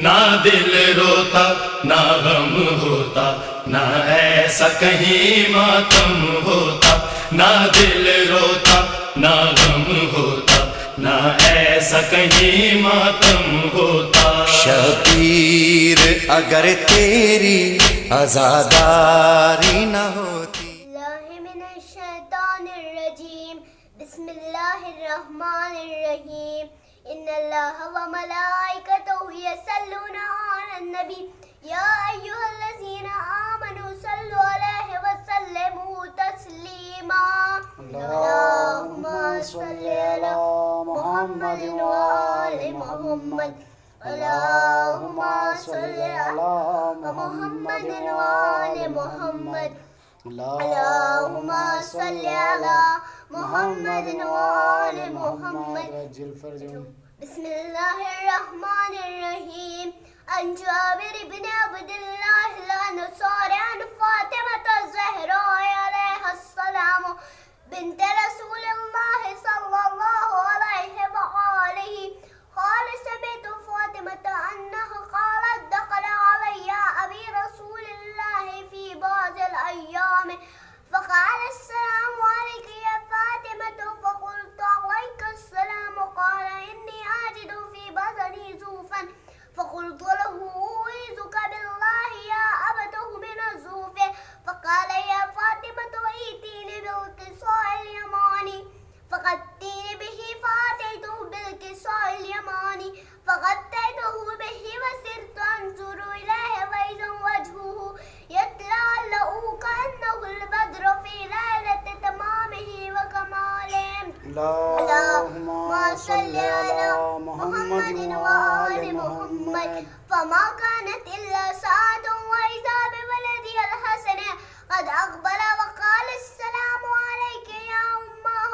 نہ دل روتا نہ غم ہوتا، نہ ایسا کہیں ماتم ہوتا، نہ دل روتا نہ غم ہوتا، نہ ایسا کہیں ماتم ہوتا۔ شبیر اگر تیری عزاداری نہ ہوتی۔ اللہ من الشیطان الرجیم، بسم اللہ الرحمن الرحیم۔ ان اللہ وملائکتہ یصلون علی النبی یا ایھا الذین آمنوا صلوا علیہ وسلموا تسلیما۔ اللہم صل علی محمد وآل محمد، اللہم صل علی محمد وآل محمد، اللہم صل علی محمد وآل محمد۔ بسم اللہ الرحمن الرحیم۔ عن جابر بن عبد اللہ الانصاری عن فاطمة الزہراء علیہ السلام بنت رسول اللہ صلی اللہ علیہ وآلہ قال سمعت فاطمة أنها قالت دخل علي أبي رسول الله في بعض الأيام فقال السلام عليك يا فاطمة، فقلت عليك السلام، قال إني أجد في بدني زوفا، فقلت له أعوذك بالله يا أبته من الزوف، فقال يا فاطمة ائتيني بالقصاء اليماني، فغطيني به فأتيته بالقصاء اليماني فغطيته به وسرت أنظر إليه وإذا وجهه يتلألأ كأنه البدر في ليلة تمامه وكماله۔ اللهم صل على محمد وآل محمد۔ فما كانت إلا ساعة وإذا بولدي الحسن قد أقبل وقال السلام عليك يا أمه،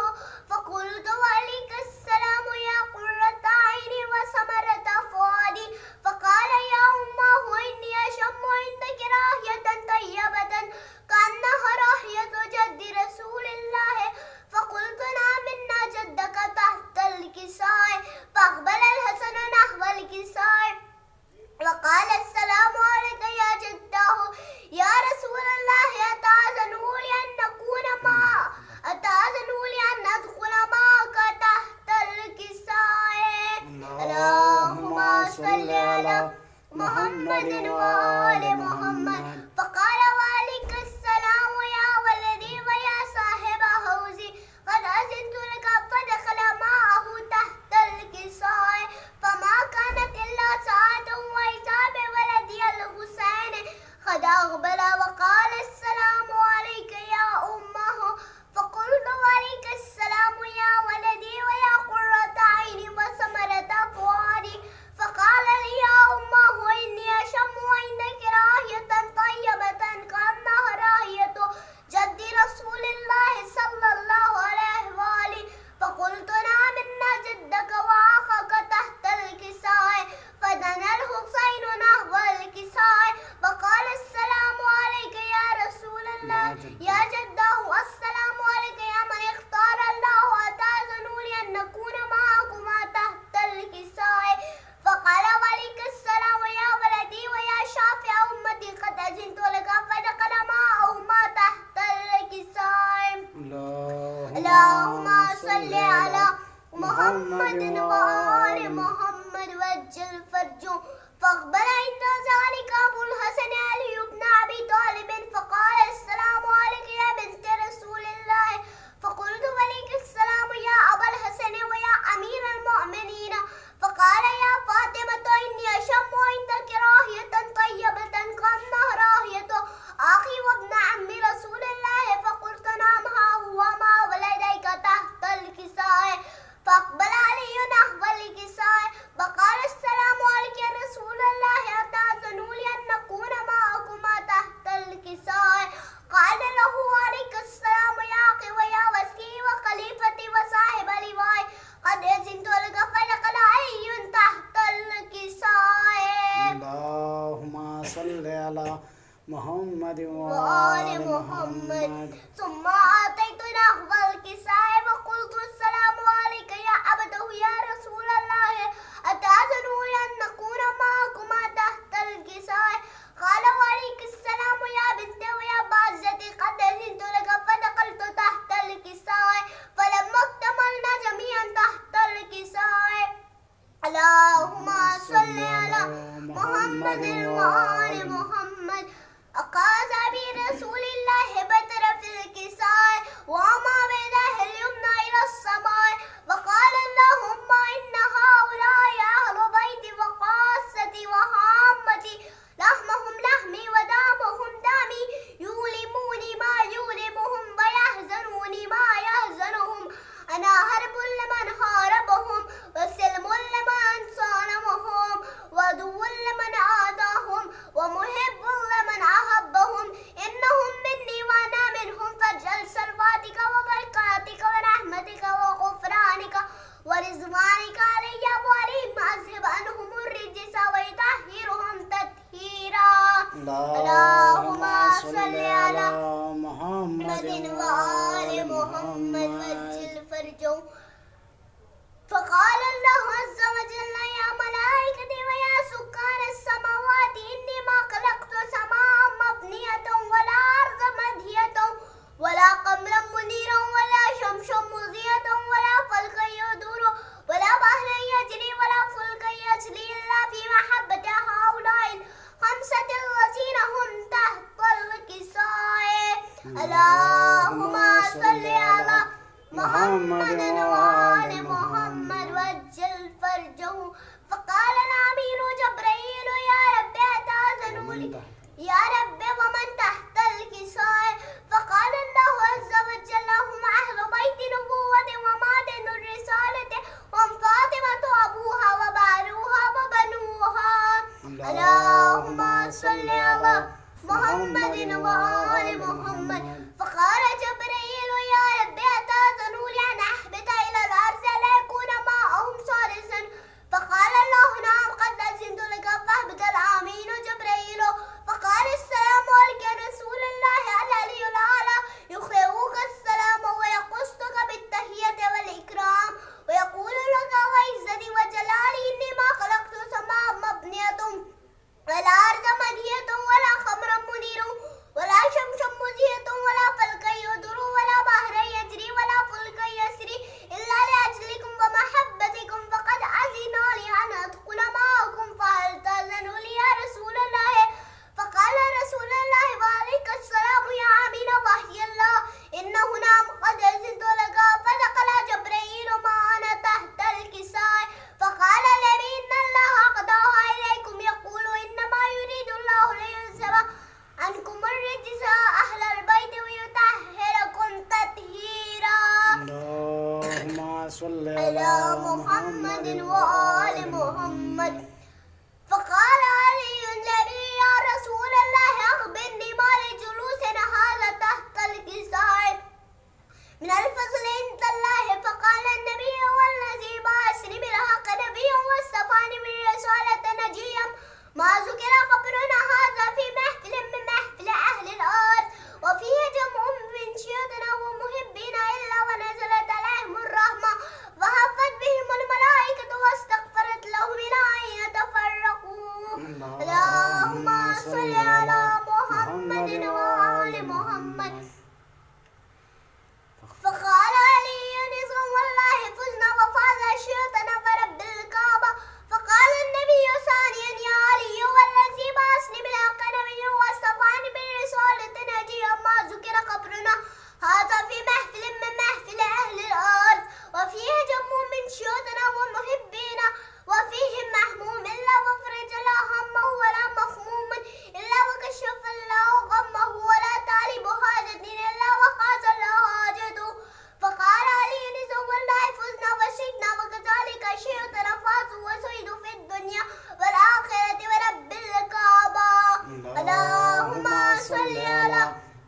فقلت وعليك السلام يا قرة عيني وثمرة فؤادي، فقال يا أمه إني أشم عندك راحية طيبة كأنها راحية جد رسول الله، فقلت نعم إن جدك تحت الكساء، فأقبل الحسن نحو الكساء وقال السلام عليك يا جداه يا رسول الله، أتأذنوا لي أن أدخل معك تحت الكساء؟ اللهم صل على محمد وآل محمد۔ فقال وعليك السلام يا ولدي ويا صاحب حوزي، قد أذنت لك، فدخل معه تحت الكساء فما كانت إلا ساعة وإذا بولدي الحسين قد أقبل وقال السلام عليك يا أمه، فقلت وعليك السلام يا ولدي ويا قرة عيني وثمرة فؤادي، فقال لي يا أمه إني أشم عندك راحية طيبة كأنها راحية جد رسول الله صلى الله عليه وآله، فقلت نعم إن جدك وأخاك تحت الكساء، فدنا الحسين نحو الكساء وقال السلام عليك يا رسول الله يا جداه، السلام عليك يا من اختار الله، أتأذنوا لي أن نكون معكما تحت الكساء؟ فقال وعليك السلام يا ولدي ويا شافع أمتي، قد أذنت لك، فدخل معهما تحت الكساء۔ اللهم صل على محمد وآل محمد وجل فرجه، فأقبل عند ذلك أبو الحسن علي بن أبي طالب فقال السلام عليك يا بنت رسول الله، فقلت وعليك السلام يا أبا الحسن ويا أمير المؤمنين، فقال يا فاطمة إني أشم عندك راحية طيبة كأنها راحية أخي وابن عم رسول الله، فقلت نعم ها هو ما ولديك تحت الكساء، فأقبل علي نحو الكساء وقال السلام عليك يا رسول الله، أتأذنوا لي أن نكون معكما تحت الكساء؟ قال له عليك السلام يا أخي ويا وسيء وخليفتي وصاحب لواء، قد أذنت لك، فدخل علي تحت الكساء۔ اللهم صل على محمد وآل محمد۔ ثم أتيت نحو الكساء وقلت السلام عليك يا أبته يا رسول الله، أتأذنوا لي أن نكون معكما محمد وآل محمد أقاز برسول الله بطرف الكساء وما بيده اليمنى إلى السماء وقال اللهم إن هؤلاء أهل بيتي وخاصتي وهامتي لحمهم لحمي ودمهم دمي يؤلموني ما يؤلمهم ويحزنوني ما يحزنهم أنا هرب لمن حاربهم وسلم لمن صانمهم وعدو لمن عاداهم ومحب لمن أحبهم إنهم مني وأنا منهم فاجعل صلواتك وبركاتك ورحمتك وغفرانك ورضوانك علي وعليهم أذهب عنهم الرجس ويطهرهم تطهيرا اللهم صل على محمد وآل محمد وجل فرجهم فقال الله عز وجل يا ملائكتي ويا سكان السماوات إني ما خلقت سماء مبنية ولا أرض مدهية ولا قمرا منيرا ولا شمسا مضيئة ولا فلكا يدور ولا بحرا يجري ولا فلكا يجري إلا في محبة هؤلاء الخمسة الذين هم تحت الكساء اللهم صل على محمد وآل محمد وجل فرجه فقال الأمين جبريل يا رب أتأذن لي يا رب ومن تحت الكساء فقال الله عز وجل هم أهل بيت نبوة ومعدن الرسالة هم فاطمة أبوها وبعلوها وبنوها اللهم صل على محمد وآل محمد فقال جبريل يا رب أتأذن لي أن أهبط إلى الأرض ليكون معهم صالحا فقال الله نعم قد أذنت لك فاهبط الأمين جبريل فقال السلام عليك يا رسول الله العلي الأعلى يخيوك السلام ويقصدك بالتحية والإكرام ويقول لك وعزتي وجلالي إني ما خلقت سماء مبنية ولا أرض مدهية ولا خمر منير ولا شمس مضيئة ولا فلك يدور ولا بحر يجري ولا فلك يسري إلا لأجلكم ومحبتكم فقد أذن لي أن أدخل معكم فهل تأذن لي يا رسول الله فقال رسول الله وعليك السلام يا أمين وحي الله إنه نعم قد أذنت لك فدخل جبريل معنا تحت الكساء فقال لي إن الله قضاها إليكم يقول إنما يريد الله ليذهب عنكم الرجس أهل البيت ويطهركم تطهيرا اللهم صل على محمد وآل محمد فقال علي النبي يا رسول الله أخبرني ما لجلوسنا هذا تحت الكساء من الفضل عند الله فقال النبي والذي بعثني بالحق نبيا واصطفاني من رسالة نجيا ما ذكر قبرنا هذا في محفل من محفل أهل الأرض وفيه جمع من شيوخنا ومحبين إلا ونزلت عليهم الرحمة وحفت بهم الملائكة واستغفرت لهم إلى أن يتفرقوا اللهم صل على محمد وآل محمد فقال علي نظام والله فزنا وفاز شيوخنا ورب الكعبة فقال النبي ثانيا يا علي والذي بعثني بالحق نبيا واصطفاني بالرسالة نجيا ما ذكر قبرنا هذا في محفل من محفل أهل الأرض وفيه جم من شيوخنا ومحبين وفيهم محموم إلا وفرج لا همه ولا مخموم إلا وكشف الله غمه ولا طالب حاجة إلا وقاض الله حاجته فقال علي نزو الله فزنا وشدنا وكذلك شيوخنا فازوا وسعدوا في الدنيا والآخرة ورب الكعبة اللهم صل على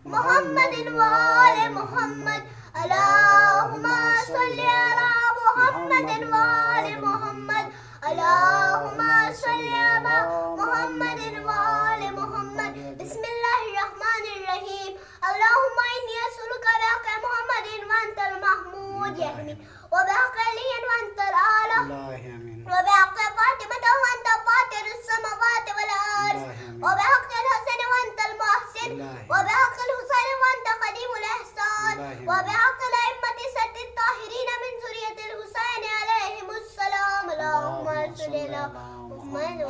محمد وآل محمد اللهم صل على محمد وآل محمد اللهم صل على محمد وآل محمد بسم الله الرحمن الرحيم اللهم إني أسألك بحق محمد وأنت المحمود يحمي وبحق علي وأنت الأعلى وبحق فاطمة وأنت فاطر السماوات والأرض وبحق الحسن وأنت المحسن وبحق الحسين وأنت قديم الإحسان وبحق الأئمة ست الطاهرين من ذرية الحسين عليهم السلام اللهم صل على محمد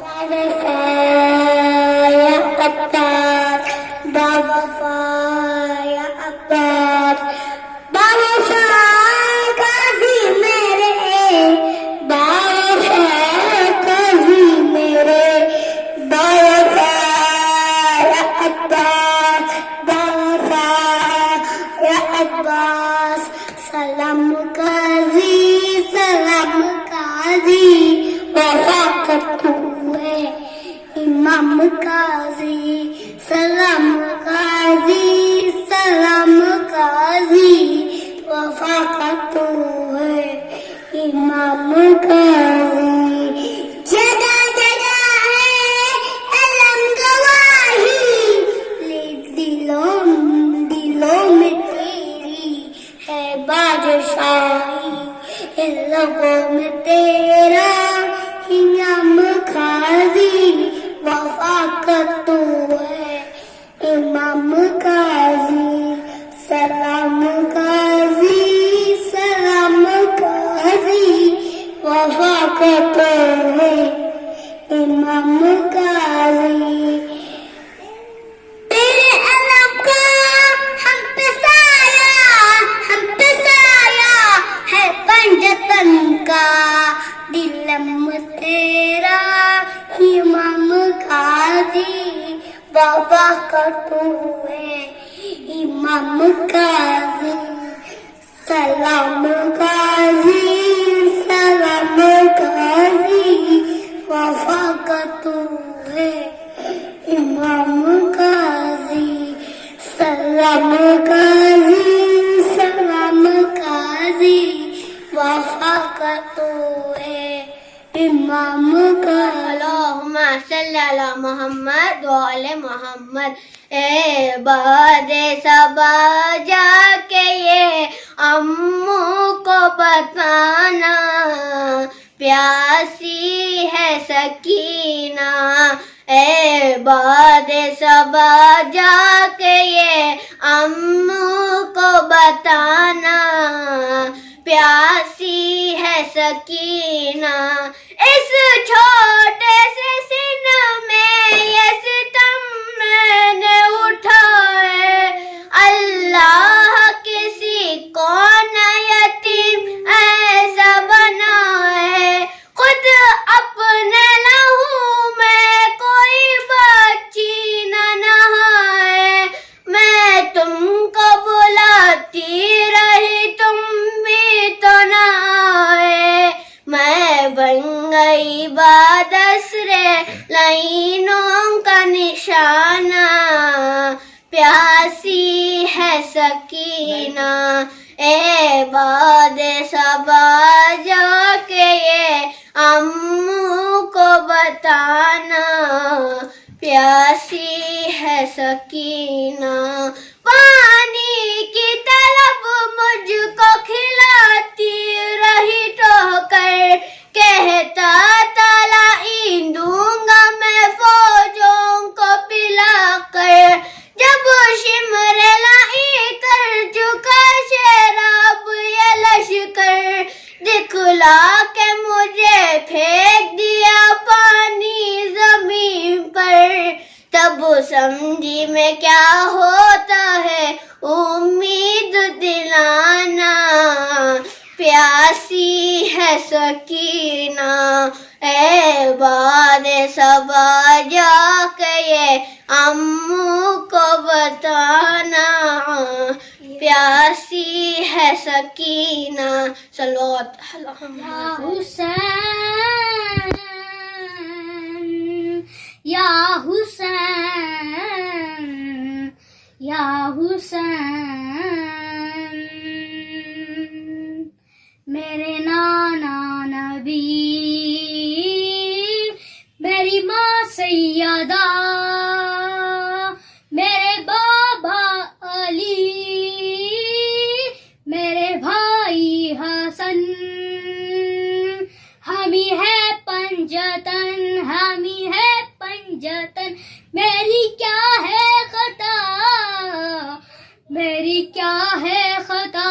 امام قاضی سلام قاضی سلام قاضی وفا کا تو ہے امام قاضی جگہ جگہ ہے علم گواہی دلوں میں تیری ہے بادشاہی لبوں میں تیرا امام قاضی وفا کا تو ہے امام قاضی سلام قاضی سلام قاضی وفا کا تو ہے امام قاضی تیرے علم کا ہم پہ سایہ ہے پنجتن کا دلم تیرا امام قاضی وفا کا تو ہے امام قاضی سلام قاضی سلام قاضی وفا کا تو ہے امام قاضی سلام قاضی سلام قاضی وفا کا تو ہے امام قاضی اللہم صلی علی محمد وعلی محمد اے باد صبا جا کے یہ امّو کو بتانا پیاسی ہے سکینہ اے باد صبا جا کے یہ امّو کو بتانا پیاسی ہے سکینہ اس چھوٹے سے سن میں یہ ستم میں نے اٹھائے اللہ کسی کو نہ یتیم ایسا بنائے خود اپنے لہو میں کوئی بچی نہ نہائے میں تم کو بلاتی رہی تم بھی تو نہ آئے میں بن گئی بادسر لائنوں کا نشانہ پیاسی ہے سکینہ اے باد صبا جا کے یہ امّو کو بتانا پیاسی ہے سکینہ پانی کی طلب مجھ کو کھلاتی رہی ٹوکر کہتا تالا دوں گا میں فوجوں کو پلا کر جب شمر لائی کر چکا شراب یہ لشکر دکھلا کے مجھے پھینک دیا پانی زمین پر تب سمجھی میں کیا ہوتا ہے امید دلانا پیاسی ہے سکینہ اے باد صبا جا کے یہ امّو کو بتانا پیاسی ہے سکینہ صلوات یا حسین یا حسین یا حسین میرے نانا نبی میری ماں سیدہ میرے بابا علی میرے بھائی حسن ہمی ہے پنجتن ہمی ہے پنجتن میری کیا ہے خطا میری کیا ہے خطا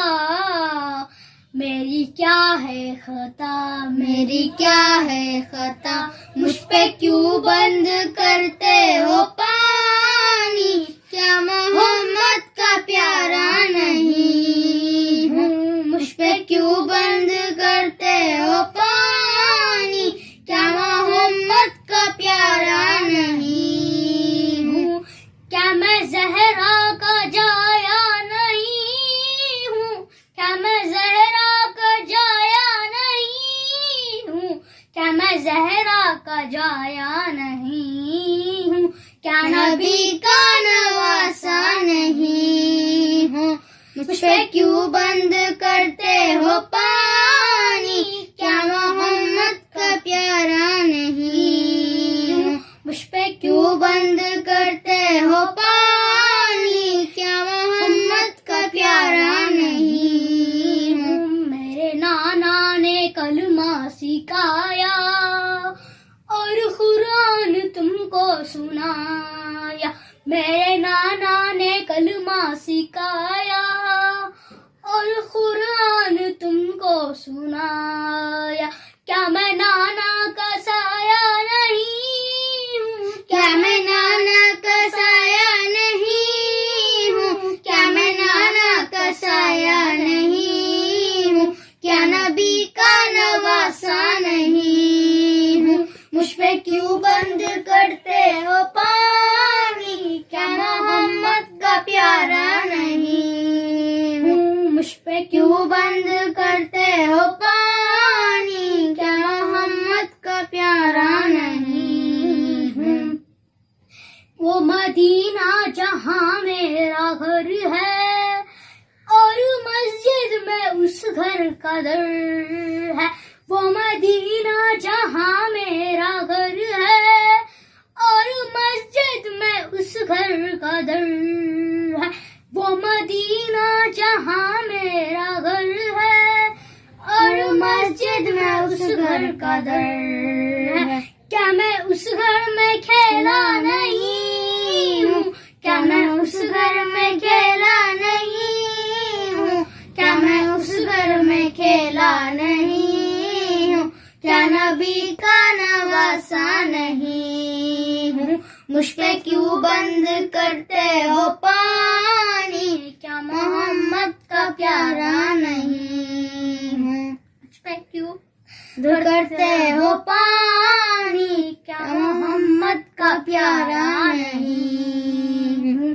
میری کیا ہے خطا میری کیا ہے خطا مجھ پہ کیوں بند کرتے ہو پانی کیا محمد کا پیارا نہیں ہوں مجھ پہ کیوں بند کرتے ہو پانی کیا محمد کا پیارا نہیں ہوں کیا میں زہرا کا جایا نہیں ہوں کیا میں زہرا کا جایا نہیں ہوں کیا میں زہرا کا جایا نہیں کیا نبی کا نواسا نہیں ہوں؟ مجھ پہ کیوں بند کرتے ہو پانی؟ کیا محمد کا پیارا نہیں ہوں؟ مجھ پہ کیوں بند کرتے ہو پانی؟ کیا محمد کا پیارا نہیں ہوں؟ میرے نانا نے کلمہ سکھایا اور قرآن تم کو سنایا. میرے نانا نے کلمہ سکھایا اور قرآن تم کو سنایا. کیا میں نانا کا سایہ نہیں ہوں؟ کیا میں نانا کا سایہ نہیں ہوں؟ کیا میں نانا کا سایہ نہیں ہوں؟ کیا نبی کا نواسا نہیں ہوں؟ مجھ پہ کیوں بند کرتے ہو پانی؟ کیا محمد کا پیارا نہیں ہوں؟ مجھ پہ کیوں بند کرتے ہو پانی؟ کیا محمد کا پیارا نہیں ہوں؟ وہ مدینہ جہاں میرا گھر ہے اور مسجد میں اس گھر کا در ہے. وہ مدینہ جہاں میرا گھر ہے اور مسجد میں اس گھر کا در ہے. وہ مدینہ جہاں میرا گھر ہے اور مسجد میں اس گھر کا در ہے. کیا میں اس گھر میں کھیلا نہیں ہوں؟ کیا میں اس گھر میں کھیلا نہیں ہوں؟ کیا میں اس گھر میں کھیلا نہیں ہوں؟ کیا نبی کا نواسا نہیں ہوں؟ مجھ پہ کیوں بند کرتے ہو پانی؟ کیا محمد کا پیارا نہیں ہوں؟ مجھ پہ کیوں کرتے ہو پانی؟ کیا محمد کا پیارا نہیں ہوں؟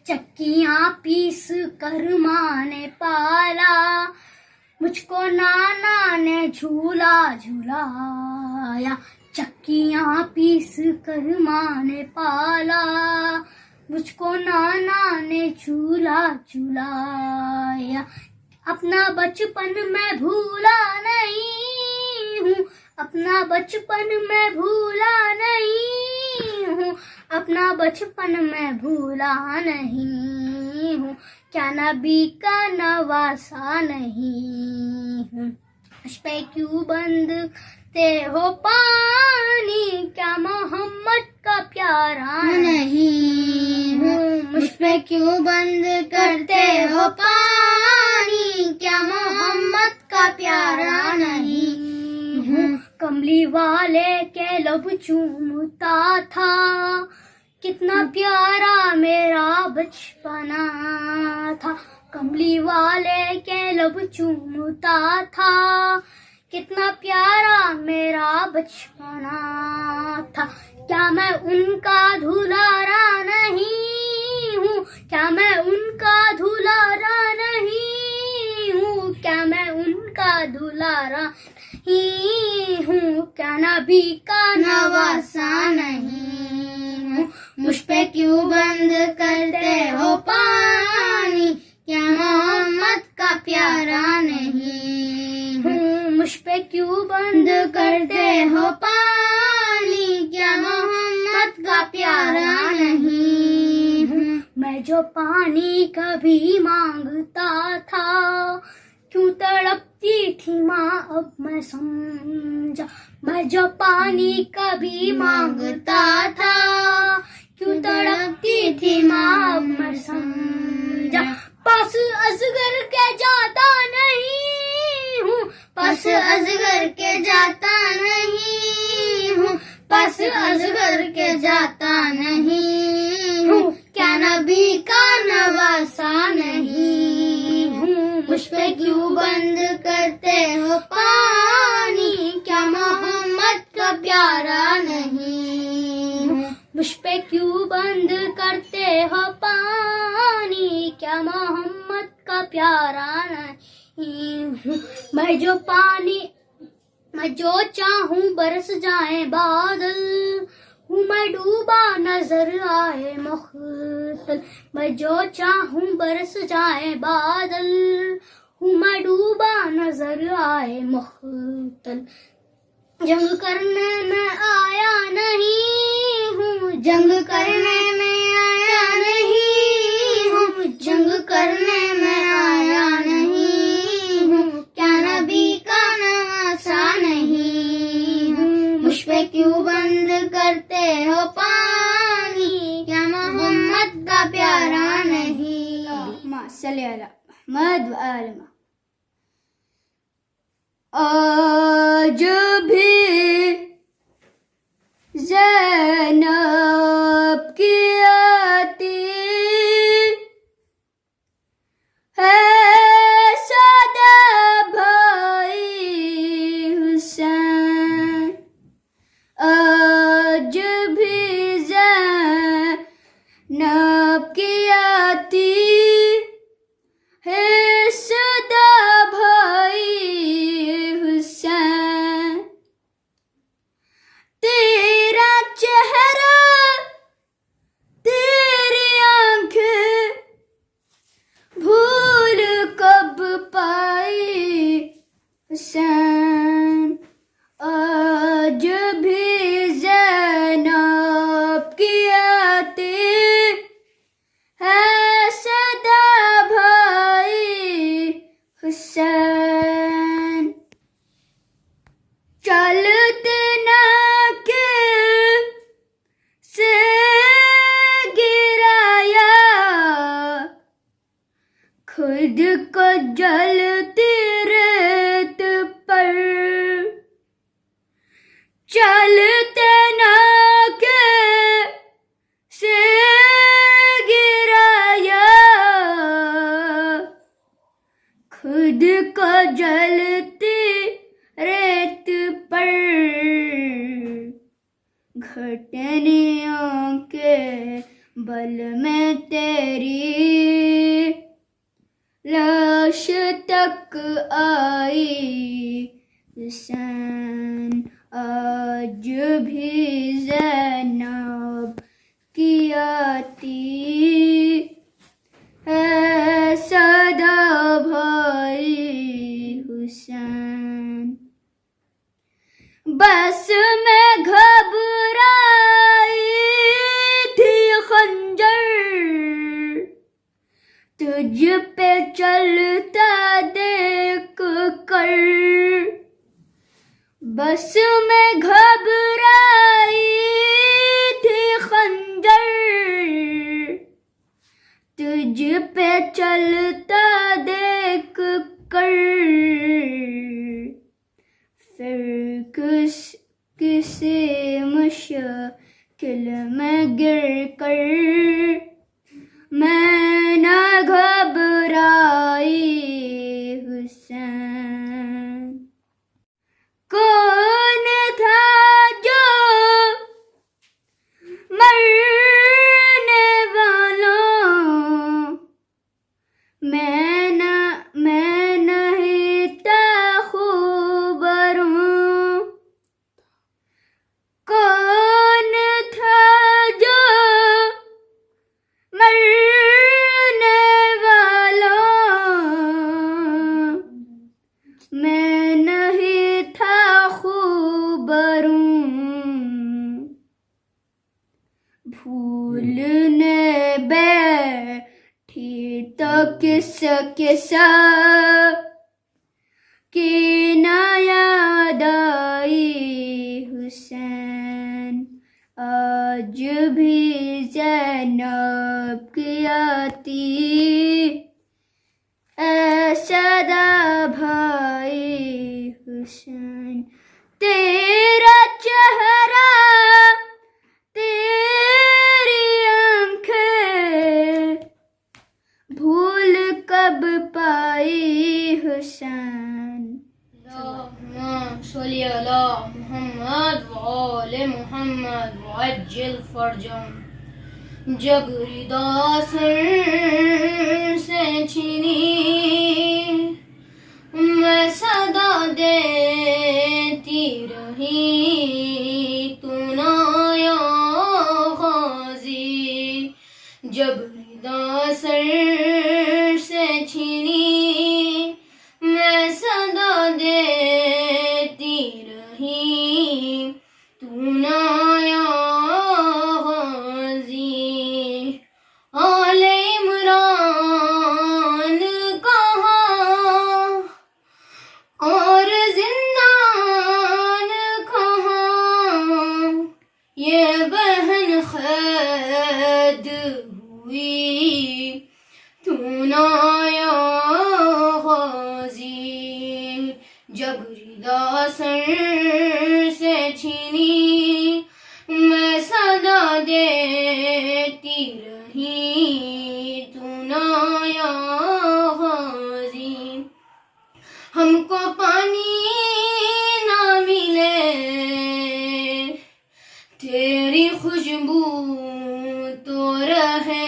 چکیاں پیس کر ماں نے پالا، مجھ کو نانا نے جھولا جھولایا. چکیاں پیس کر ماں نے پالا، مجھ کو نانا نے جھولا جھولایا. اپنا بچپن میں بھولا نہیں ہوں، اپنا بچپن میں بھولا نہیں ہوں، اپنا بچپن میں بھولا نہیں ہوں. کیا نبی کا نواسا نہیں ہوں؟ مجھ پہ کیوں بند کرتے ہو پانی؟ کیا محمد کا پیارا نہیں ہوں؟ مجھ پہ کیوں بند کرتے ہو پانی؟ کیا محمد کا پیارا نہیں ہوں؟ کملی والے کے لب چومتا تھا، کتنا پیارا میرا بچپنا تھا. کملی والے کے لب چومتا تھا، کتنا پیارا میرا بچپنا تھا. کیا میں ان کا دھلارا نہیں ہوں؟ کیا میں ان کا دھلارا نہیں ہوں؟ کیا میں ان کا دھلارا نہیں ہوں؟ کیا نبی کا نواسا نہیں ہوں؟ مجھ پہ کیوں بند کرتے ہو پانی؟ کیا محمد کا پیارا نہیں ہوں؟ مجھ پہ کیوں بند کرتے ہو پانی؟ کیا محمد کا پیارا نہیں ہوں؟ میں جو پانی کبھی مانگتا تھا، کیوں تڑپتی تھی ماں اب میں سمجھا. میں جو پانی کبھی مانگتا تھا، کیوں تڑپتی تھی ماں اب میں سمجھا. پاس اصغر کے جاتا نہیں ہوں، پاس اصغر کے جاتا نہیں ہوں، پاس اصغر کے جاتا نہیں ہوں. کیا نبی کا نواسا نہیں ہوں؟ مجھ پہ کیوں بند کرتے ہو پانی؟ کیا محمد کا پیارا نہیں ہوں؟ مجھ پہ کیوں بند کرتے ہو پانی؟ کیا محمد کا پیارا نہیں ہوں؟ میں جو چاہوں برس جائیں بادل، ہوں میں ڈوبا نظر آئے مختل میں جو چاہوں برس جائے بادل ہوں میں ڈوبا نظر آئے مختل جنگ کرنے میں آیا نہیں ہوں جنگ کرنے میں آیا نہیں ہوں جنگ کرنے میں آیا نہیں ہوں کیا نبی کا نواسا نہیں ہوں مجھ پہ کیوں بند کرتے ہو پانی کیا محمد کا پیارا نہیں اللہم صلی علی محمد و آل محمد. آج بھی زینب کی آتی ہے سادہ بھائی حسین آج بھی زینب کی آتی ہے سادہ بھائی حسین تیرا چہرہ تیری آنکھیں بھول کب پائی حسین آج بھی زینب کی آتی ہے صدا بھائی حسین چلتے نہ کے سے گرایا خود کو جلتی ریت پر چلتے نہ کے سے گرایا خود کو جلتی ریت پر گھٹنیوں کے بل میں تیری لاش تک آئی حسین آج بھی زینب کی آتی ہے صدا بھائی حسین بس میں گھبرائی تھی خنجر تجھ پہ چلتا دیکھ کر بس میں گھبرائی تھی خنجر تجھ پہ چلتا دیکھ کر پھر کسی مشکل میں گر کر میں نہ گھبرائی حسین کون تھا جو مرنے والوں میں نہیں تھا خوبروں کون تھا جو مرنے والوں میں نہیں تھا خوبروں بھولنے بیٹھی تو کس کی نہ یاد آئی حسین آج بھی زینب کی آتی اے صدا بھائی حسین تیرا چہرہ تیری آنکھیں بھول کب پائی حسین اللهم صل على محمد وآل محمد وعجل فرجهم جب ردا سر سے چھینی میں صدا دیتی رہی تو نہ آیا جب ردا سر سے چھینی میں صدا دیتی رہی تو نہ آیا غازی آل عمران کہاں اور زندان کہاں یہ بہن قید ہوئی تو نہ آیا غازی جب ردا سر سے چھینی میں صدا دیتی رہی تو نہ آیا غازی ہم کو پانی نہ ملے تیری خوشبو تو رہے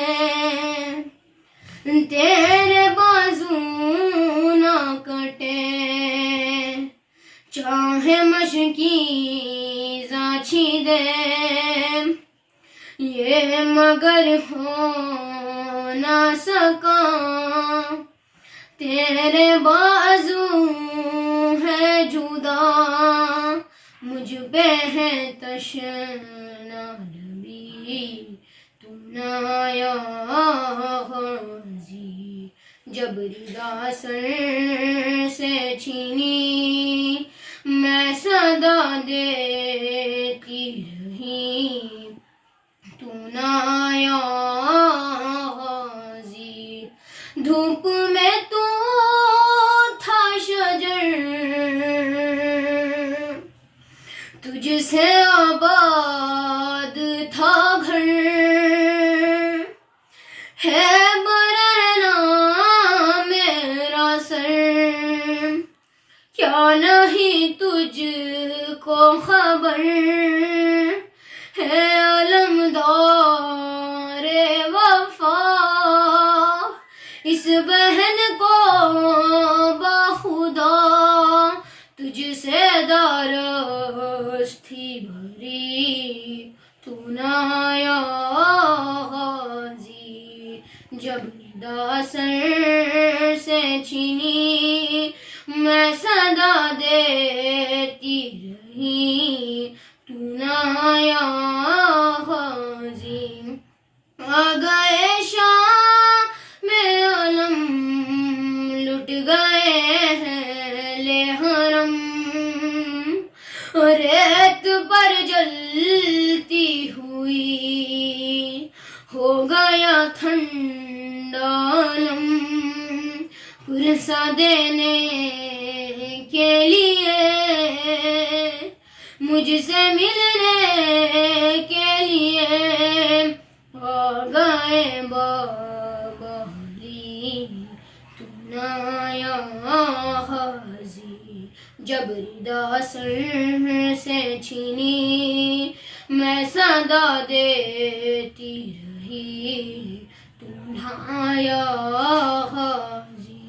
تیرے بازو نہ کٹے چاہے مشکی زاچھی دے یہ مگر ہو نہ سکا تیرے بازو ہے جدا مجھ پہ ہے تشنا نبی تو نہ آیا غازی جب ردا سر سے چھینی میں صدا دیتی رہی تو نہ آیا غازی دھوپ میں تو تھا شجر تجھ سے آباد تھا گھر ہے برہنہ میرا سر کیا نہیں تجھ کو خبر ہے علمدار وفا اس بہن کو بخدا تجھ سے دارس تھی بھری تو نہ آیا غازی جب ردا سر سے چھینی میں صدا دیتی رہی تو نہ آیا غازی آ گئے شام میں علم لٹ گئے ہیں لے حرم ریت پر جلتی ہوئی ہو گیا ٹھنڈا علم پرسا دینے کے لیے مجھ سے ملنے کے لیے آ گئے بابا علی تو نہ آیا غازی جب ردا سر سے چھینی میں صدا دیتی رہی تو نہ آیا غازی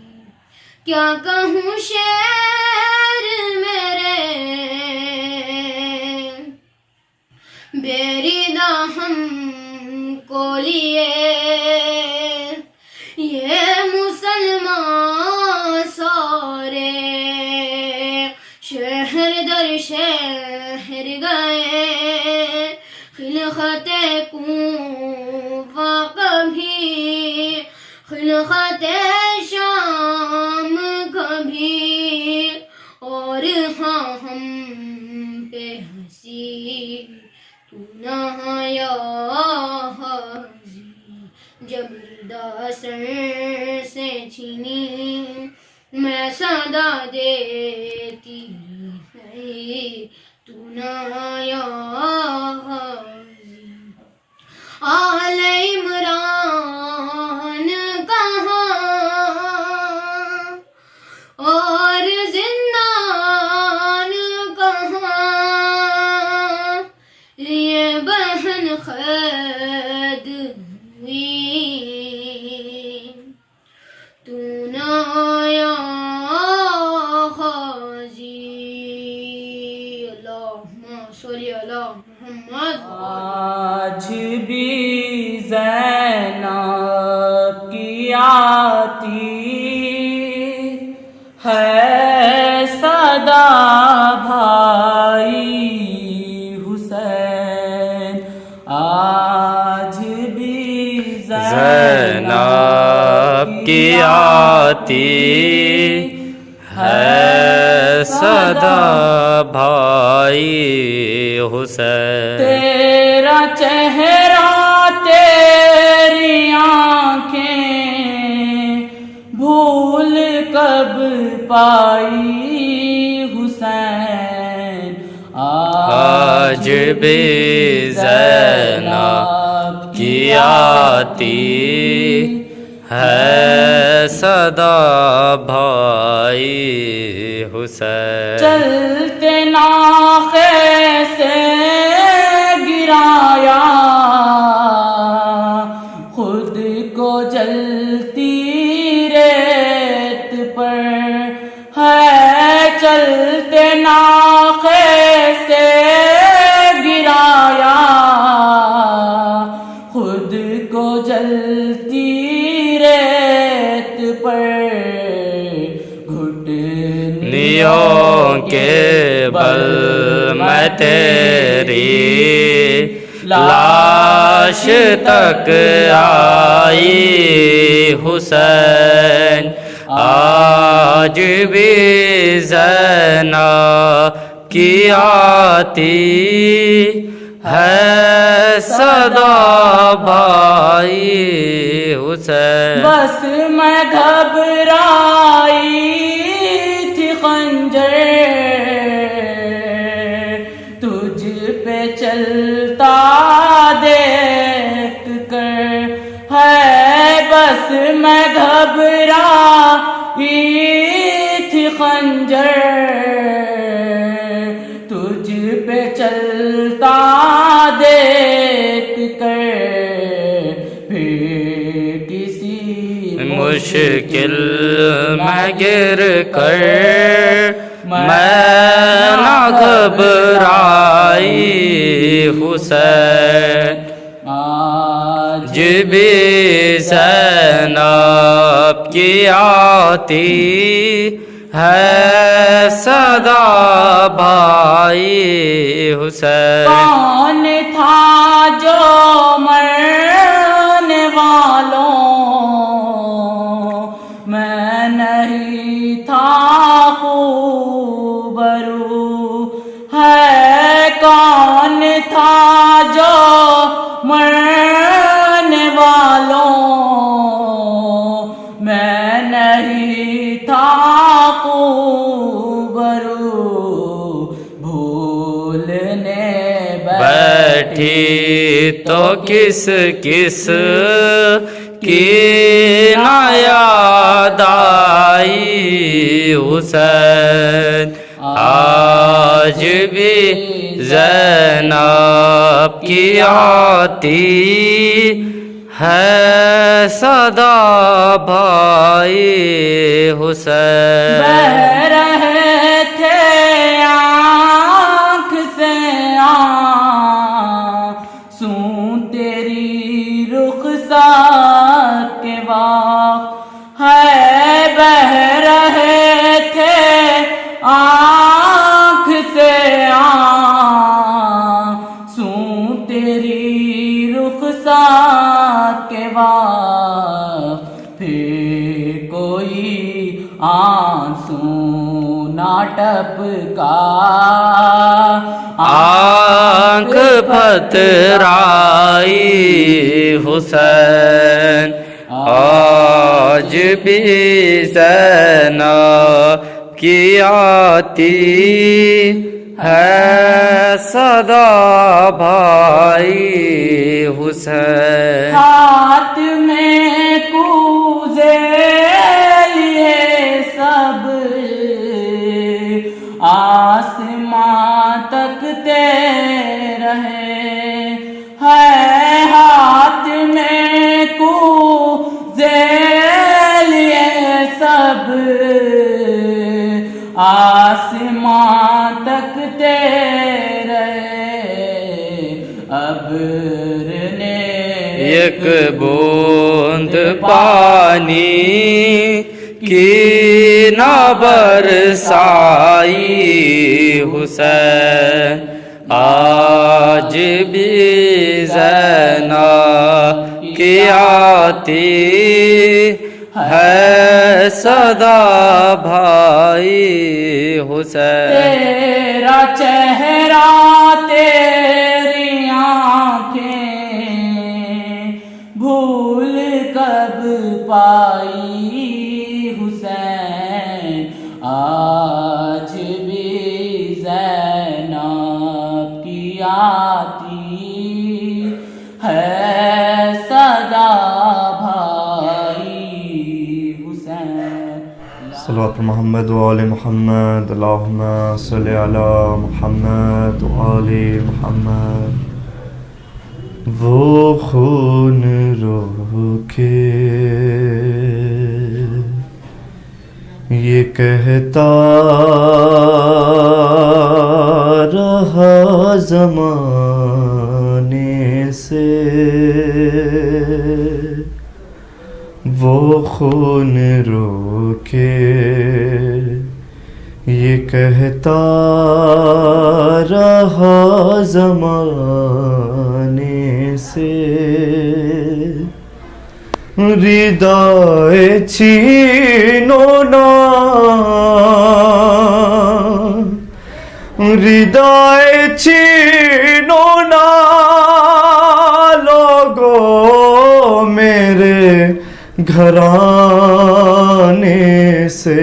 کیا کہوں شعر میرے بیریدہ ہم کو لیے یہ مسلمان سارے شہر در شہر گئے خلقت کوفہ کبھی خلقت شام کبھی اور ہاں ہم پہ ہنسی تو نہ آیا غازی جب ردا سر سے چھینی میں صدا دیتی رہی تو نہ آیا غازی آل عمران کہاں اور زندان کہاں یہ بہن قید ہوئی تو نہ آیا غازی اللہم صلی علی محمد آج بھی زینب آتی ہے صدا بھائی حسین، آج بھی زینب کی آتی ہے صدا بھائی حسین، تیرا چہرہ تیری آنکھیں بھول کب پائی حسین، آج بھی زینب کی آتی ہے صدا بھائی حسین، چلتے ناخے سے گرایا خود کو جلتی ریت پر ہے، چلتے ناخے سے گرایا خود کو جلتی ریت پر، نیوں کے بل میں تیری لاش تک آئی حسین، آج بھی زینب کی آتی ہے صدا بھائی حسین، بس میں گھبرائی تھی خنجر تجھ پہ چلتا دیکھ کر ہے، بس میں گھبرائی تھی خنجر تجھ پہ چلتا دیکھ کر، پھر کسی مشکل میں گر کر میں نہ گھبرائی حسین، آج بھی زینب کی آتی ہے صدا بھائی حسین، کون تھا جو مرنے والوں میں نہیں تھا خوبرو ہے، کون تھا جو مرنے والوں میں نہیں تھا خوبرو، بھولنے بیٹھی تو کس کس کی نہ یاد آئی حسین، آج بھی زینب کی آتی ہے صدا بھائی حسین، بہ رہے تھے آنکھ سے آنسو تیری رخسار کے وقت ہے، بہ رہے تھے آنکھ سے آنسو تیری رخسار کے وقت، پھر کوئی آنسو نہ ٹپکا آنکھ پھترائی حسین، آج بھی زینب کی آتی ہے صدا بھائی حسین، ہاتھ میں کوزے لیے سب آسمان تکتے رہے ہے، ہاتھ میں کوزے لیے سب آسمان تکتے رہے، ابر نے ایک بوند پانی کی نہ برسائی حسین آج بھی زینب کی آتی ہے صدا بھائی حسین تیرا چہرہ تیری آنکھیں بھول کب پائی حسین آج بھی زینب کی آتی ہے صدا بھائی حسین صلوات محمد و آل محمد اللہم صلی علی محمد و آل محمد وہ خون روکے یہ کہتا رہا زمانے سے وہ خون روکے یہ کہتا رہا زمانے سے ردائے چھینو نا ردائے چھینو نا لوگوں میرے گھرانے سے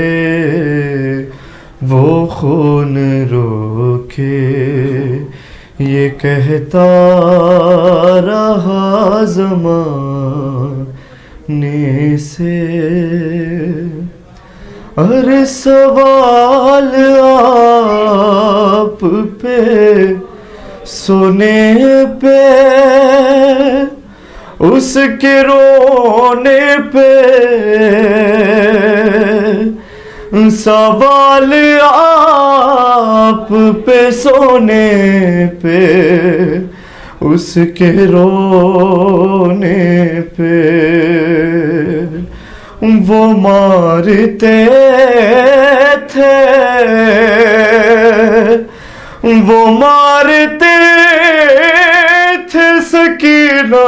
وہ خون روکے یہ کہتا رہا زمانے سے ارے سوال آپ پہ سونے پہ اس کے رونے پہ سوال آپ پہ سونے پہ اس کے رونے پہ وہ مارتے تھے وہ مارتے تھے سکینہ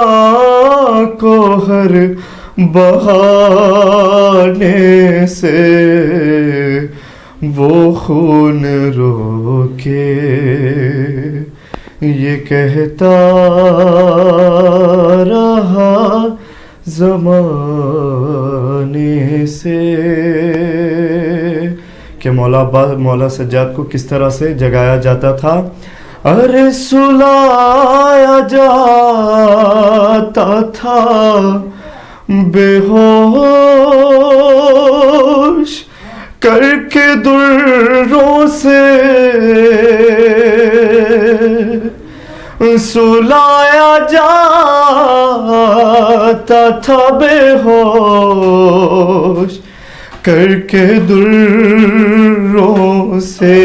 کو ہر بہانے سے وہ خون روکے یہ کہتا رہا زمانے سے کہ مولا سجاد کو کس طرح سے جگایا جاتا تھا ارے سلایا جاتا تھا بے ہوش کر کے دروں سے سلایا جاتا تھا بے ہوش کر کے دروں سے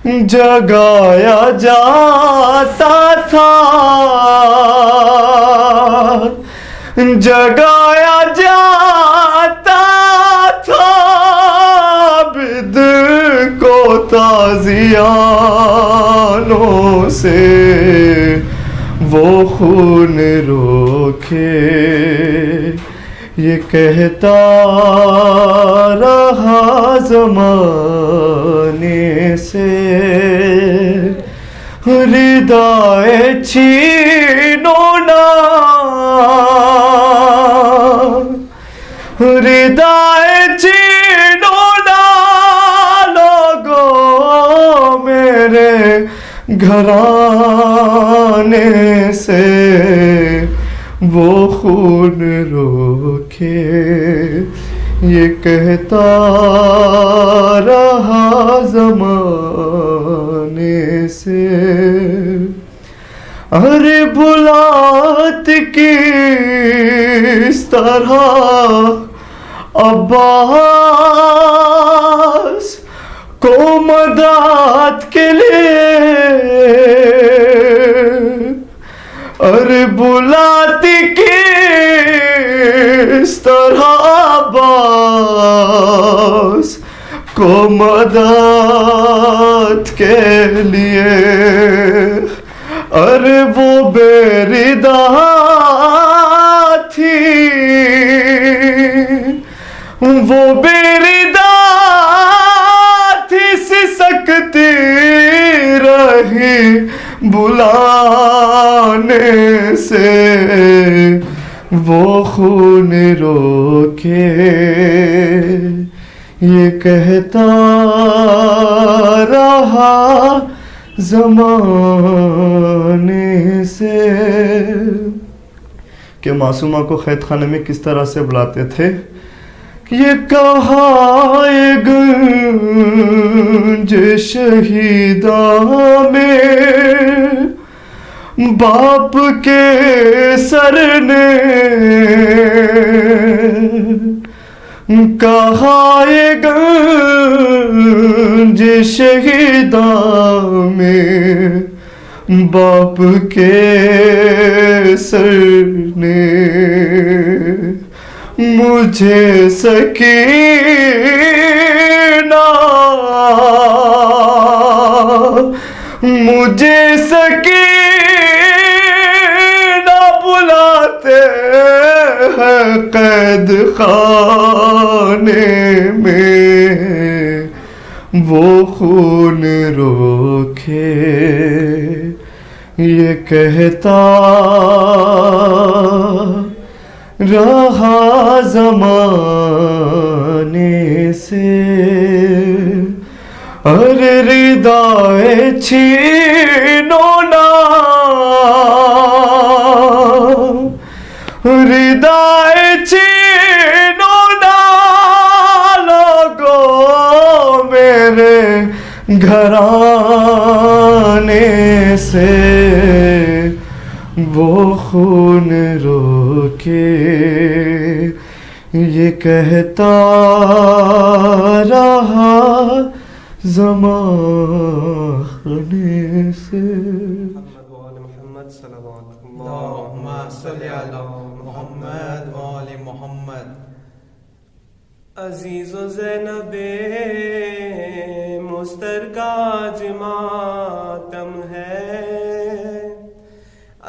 جگایا جاتا تھا جگایا جاتا تھا عبد کو تازیانوں سے وہ خون روکے یہ کہتا رہا زمانے سے ردائے چھینو نا ردائے چھینو نا لوگوں میرے گھرانے سے وہ خون روکے یہ کہتا رہا زمانے سے ارے بلات کس طرح عباس کو مدد کے لیے ارے بلاتی کس طرح عباس کو مدد کے لیے، ارے وہ بے ردا تھی، وہ بے ردا تھی، سسکتی رہی بلانے سے، وہ خون روکے یہ کہتا رہا زمانے سے، کہ معصومہ کو قید خانے میں کس طرح سے بلاتے تھے. یہ کہا یہ گنج شہیداں میں باپ کے سر نے، کہا یہ گنج شہیداں میں باپ کے سر نے، مجھے سکینہ، مجھے سکینہ بلاتے ہیں قید خانے میں، وہ خون روکے یہ کہتا رہا زمانے سے، ارے ردائے چھینو نا، ردائے چھینو نا لوگوں میرے گھرانے سے، وہ خون روکے یہ کہتا رہا زمانے سے. محمد صلوات اللہم صلی علی محمد وآل محمد. عزیز و زینب مسترکہ آج ماتم ہے،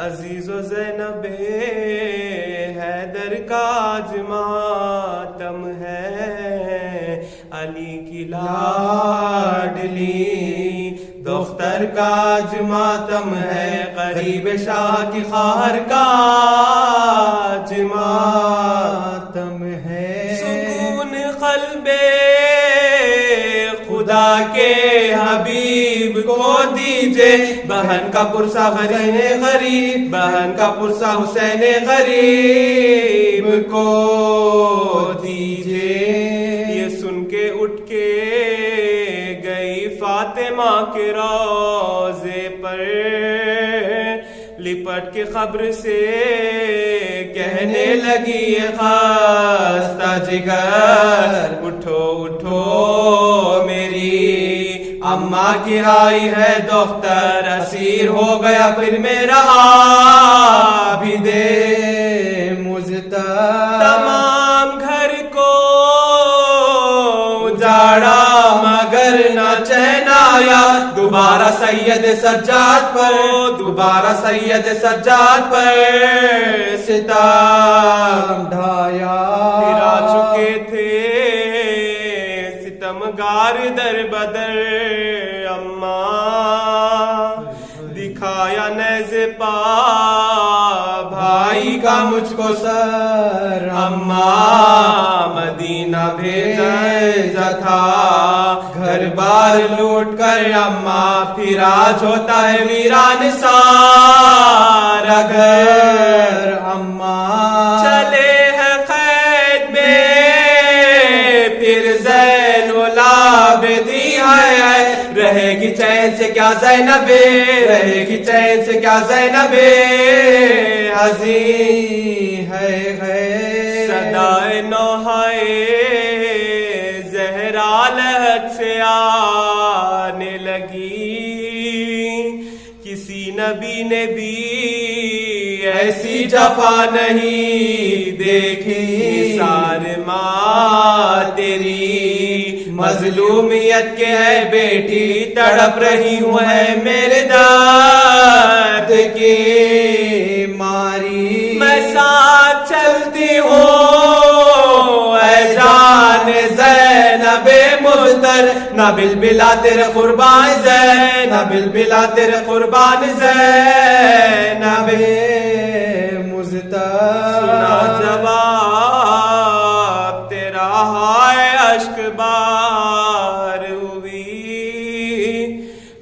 عزیز و زینب حیدر کا آج ماتم ہے، علی کی لاڈلی دختر کا آج ماتم ہے، قریب شاہ کی خواہر کا آج ماتم ہے، سکون قلب خدا کے حبیب کو دیجے، بہن کا پرسہ حسین غریب، بہن کا پرسہ حسین غریب کو دیجے. یہ سن کے اٹھ کے گئی فاطمہ کے روضے پر، لپٹ کے قبر سے کہنے لگی یہ خستہ جگر، اٹھو اٹھو میری اماں کی آئی ہے دختر، اسیر ہو گیا پھر میرا بھی دے مجھتا. تمام گھر کو اجاڑا مگر نہ چین آیا، دوبارہ سید سجاد پر، دوبارہ سید سجاد پر ستم ڈھایا. پھرا چکے تھے ستمگار در بدر، اماں دکھایا نیز پا بھائی کا مجھ کو سر، اماں مدینہ بھیجا تھا گھر بار لوٹ کر، اماں پھر آج ہوتا ہے ویران سارا گھر، اماں چلے ہیں قید میں پھر زین العابدین ہے، رہے گی چین سے کیا زینب، رہے گی چین سے کیا زینب، حزین ہے صدائے نوحائے زہرا لہت سے آنے لگی، کسی نبی نے بھی ایسی جفا نہیں دیکھی سار ماں تیری مظلومیت کے ہے بیٹی تڑپ رہی ہوں ہے میرے درد کی ماری میں ساتھ چلتی ہوں اے جان زینب مزدر نہ بلبلا تیرے قربان زینب بلبلا تیرے قربان زینب مزدر سنا جواب تیرا ہائے اشک بار ہوئی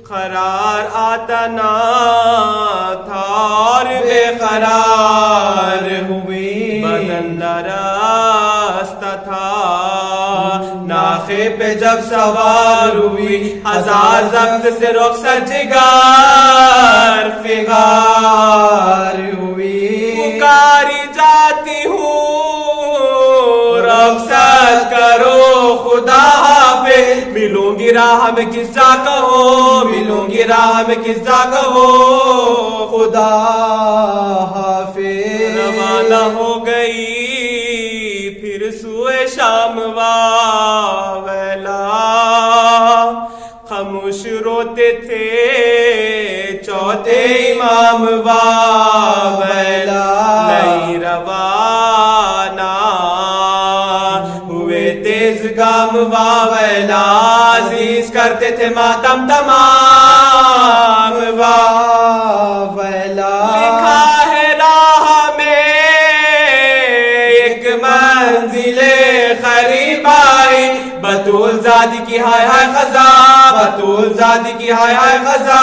قرار آتا نہ تھا اور بے قرار ہوئی بدن راستہ تھا ناخے پہ جب سوار ہوئی ہزار ضبط سے رخصت جگر فغار ہوئی پکاری جاتی ہوں رخصت کرو خدا حافظ ملوں گی راہ میں کس جا کہو ملوں گی راہ میں کس جا کہو خدا حافظ روانہ ہو گئی پھر سوئے شام واویلا خاموش روتے تھے چوتھے امام واویلا نہیں روانہ ہوئے تیز گام واویلا عزیز کرتے تھے ماتم تمام واویلا لکھا ہے راہ میں ایک منزل قریب آئی بطول زادی کی ہائے ہائے خزا بطول زادی کی ہائے ہائے خزا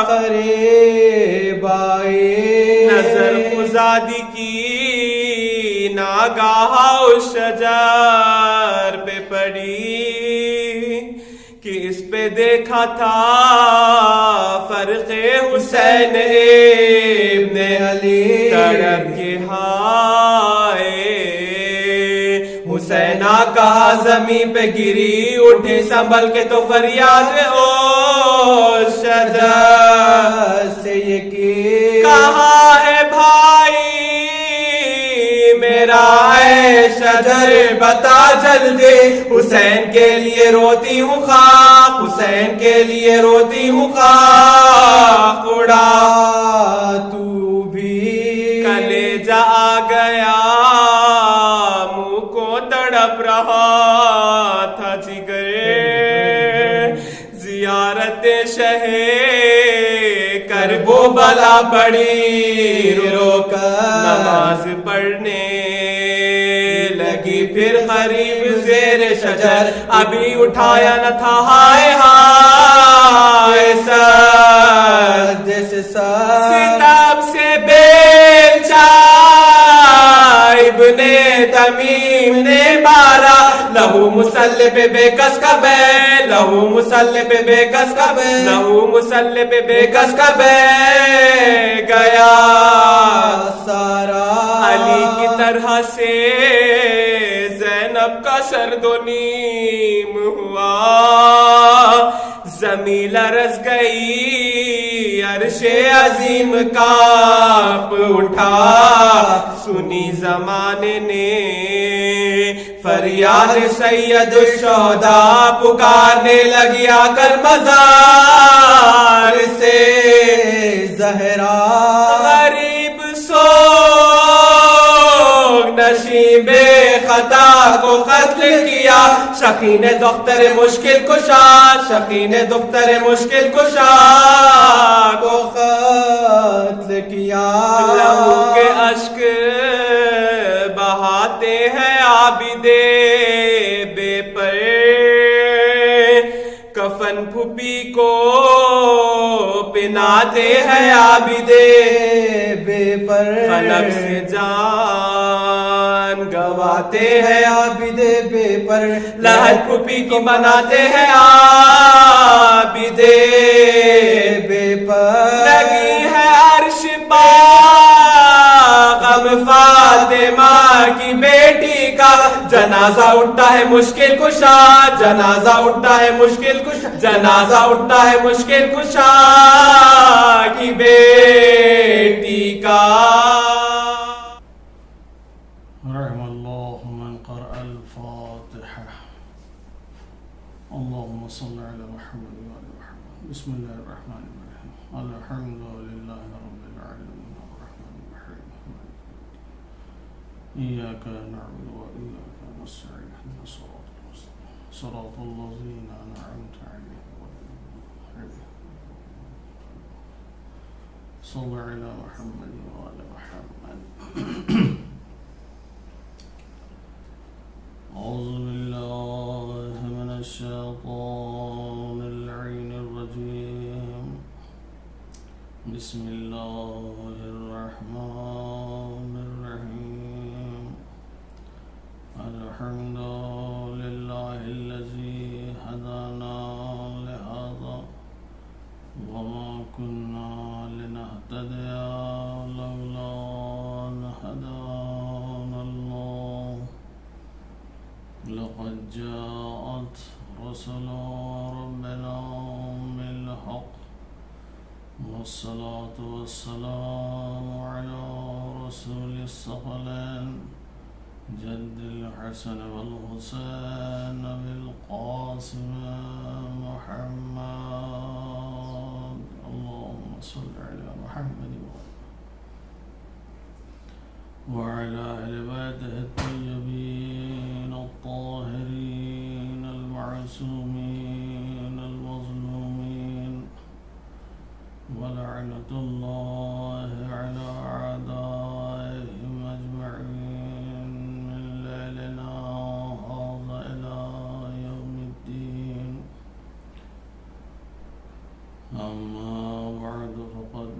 قریب آئی نظر خزادی کی ناگاہ اس شجر پہ پڑی کہ اس پہ دیکھا تھا فرق حسین ابن علی تڑپ کے ہائے حسینہ کہا زمین پہ گری اٹھی سنبھل کے تو فریاد او شجر سے یہ کی کہا ہے بھائی میرا ہے شجر بتا جلدی حسین کے لیے روتی ہوں خاک حسین کے لیے روتی ہوں خاک اڑا تو بھی کلیجہ آ گیا منہ کو تڑپ رہا تھا جگر زیارت شہ کربو بلا پڑی رو کر نماز پڑھنے لگی پھر قریب زیر شجر ابھی اٹھایا نہ تھا ہائے ہائے سر جیسے ستم سے بیچا ابن تمیم نے مارا لہو مسلح پہ بے کس کا بے لہو مسلح پہ بے کس کا بے لہو مسلح پہ بے کس کا بے گیا سارا علی کی طرح سے زینب کا سر دو نیم ہوا زمین لرز گئی عرش عظیم کانپ اٹھا سنی زمانے نے فریاد سید الشہداء پکارنے لگی آ کر مزار سے زہرا غریب سوگ نشیب خطا کو قتل کیا شقین دختر مشکل کشا شقین دختر مشکل کشا کو قتل کیا لہو کے اشک بہاتے ہیں عابد بے پر کفن پھپی کو پہناتے ہیں عابد بے پر فلک سے جان گواتے ہیں عابد بے پر لہد پھپی کی بناتے ہیں عابد بے پر لگی ہے عرش غم فاطمہ کی بیٹی کا جنازہ اٹھتا ہے مشکل کشا جنازہ اٹھتا ہے مشکل کشا جنازہ اٹھتا ہے مشکل کشا کی بیٹی کا رحم الله من قرأ الفاتحة. اللهم صل على محمد وعلى محمد. بسم الله الرحمن الرحيم. الحمد لله رب العالمين الرحمن الرحيم إياك نعبد وإياك نستعين اهدنا الصراط المستقيم صراط الذين أنعمت عليهم غير المغضوب عليهم. صل على محمد وعلى محمد. أعوذ بالله من الشيطان اللعين الرجيم. بسم الله الرحمن الرحيم. الحمد لله الذي هدانا لهذا وما كنا لنهتدي لولا أن هدانا الله. لقد جاءت رسل ربنا بالحق والصلاة والسلام على رسول الثقلين جد الحسن والحسين بالقاسم محمد. اللهم صل على محمد وعلى أهل بيته الطيبين الطاهرين المعصومين المظلومين. ولعنة الله على أعدائهم أجمعين من ليلنا هذا إلى يوم الدين. أما بعد فقد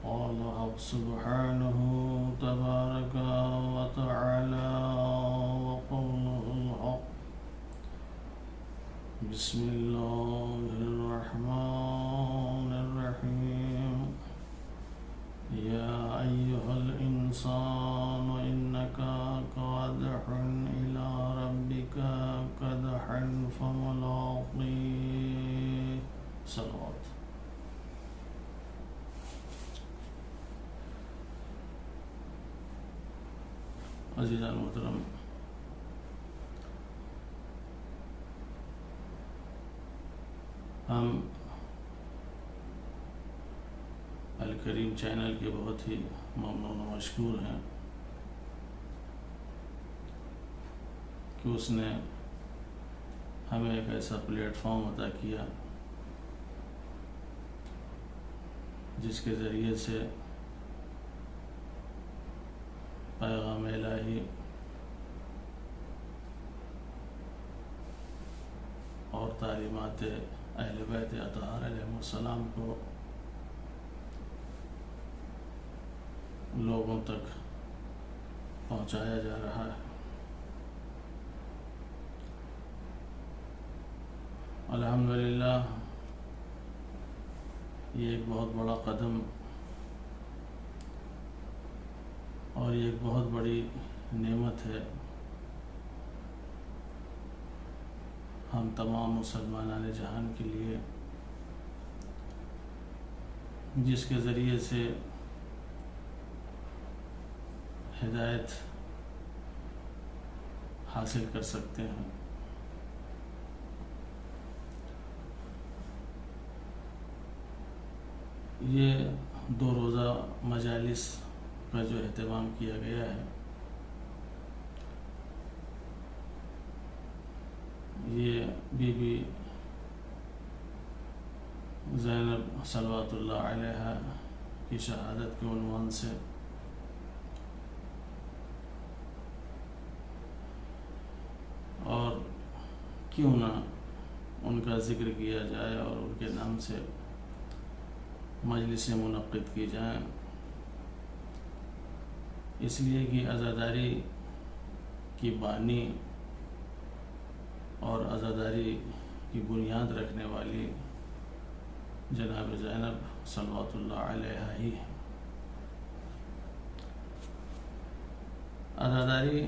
قال حق سبحانه تبارك وتعالى وقوله الحق. بسم الله الرحمن الرحيم. يا أيها الإنسان إنك كادح إلى ربك كدحا فملاقيه. صلوات. عزیزان محترم، ہم الکریم چینل کے بہت ہی ممنون و مشکور ہیں کہ اس نے ہمیں ایک ایسا پلیٹ فارم عطا کیا جس کے ذریعے سے پیغام الہی اور تعلیمات اہل بیت اطہار علیہ السلام کو لوگوں تک پہنچایا جا رہا ہے. الحمدللہ یہ ایک بہت بڑا قدم اور یہ ایک بہت بڑی نعمت ہے ہم تمام مسلمانان جہان کے لیے، جس کے ذریعے سے ہدایت حاصل کر سکتے ہیں. یہ 2 روزہ مجالس کا جو اہتمام کیا گیا ہے، یہ بی بی زینب صلوات اللہ علیہا کی شہادت کے عنوان سے اور کیوں نہ ان کا ذکر کیا جائے اور ان کے نام سے مجلسیں منعقد کی جائیں، اس لیے کہ عزاداری کی بانی اور عزاداری کی بنیاد رکھنے والی جناب زینب صلوات اللہ علیہا ہی ہے. عزاداری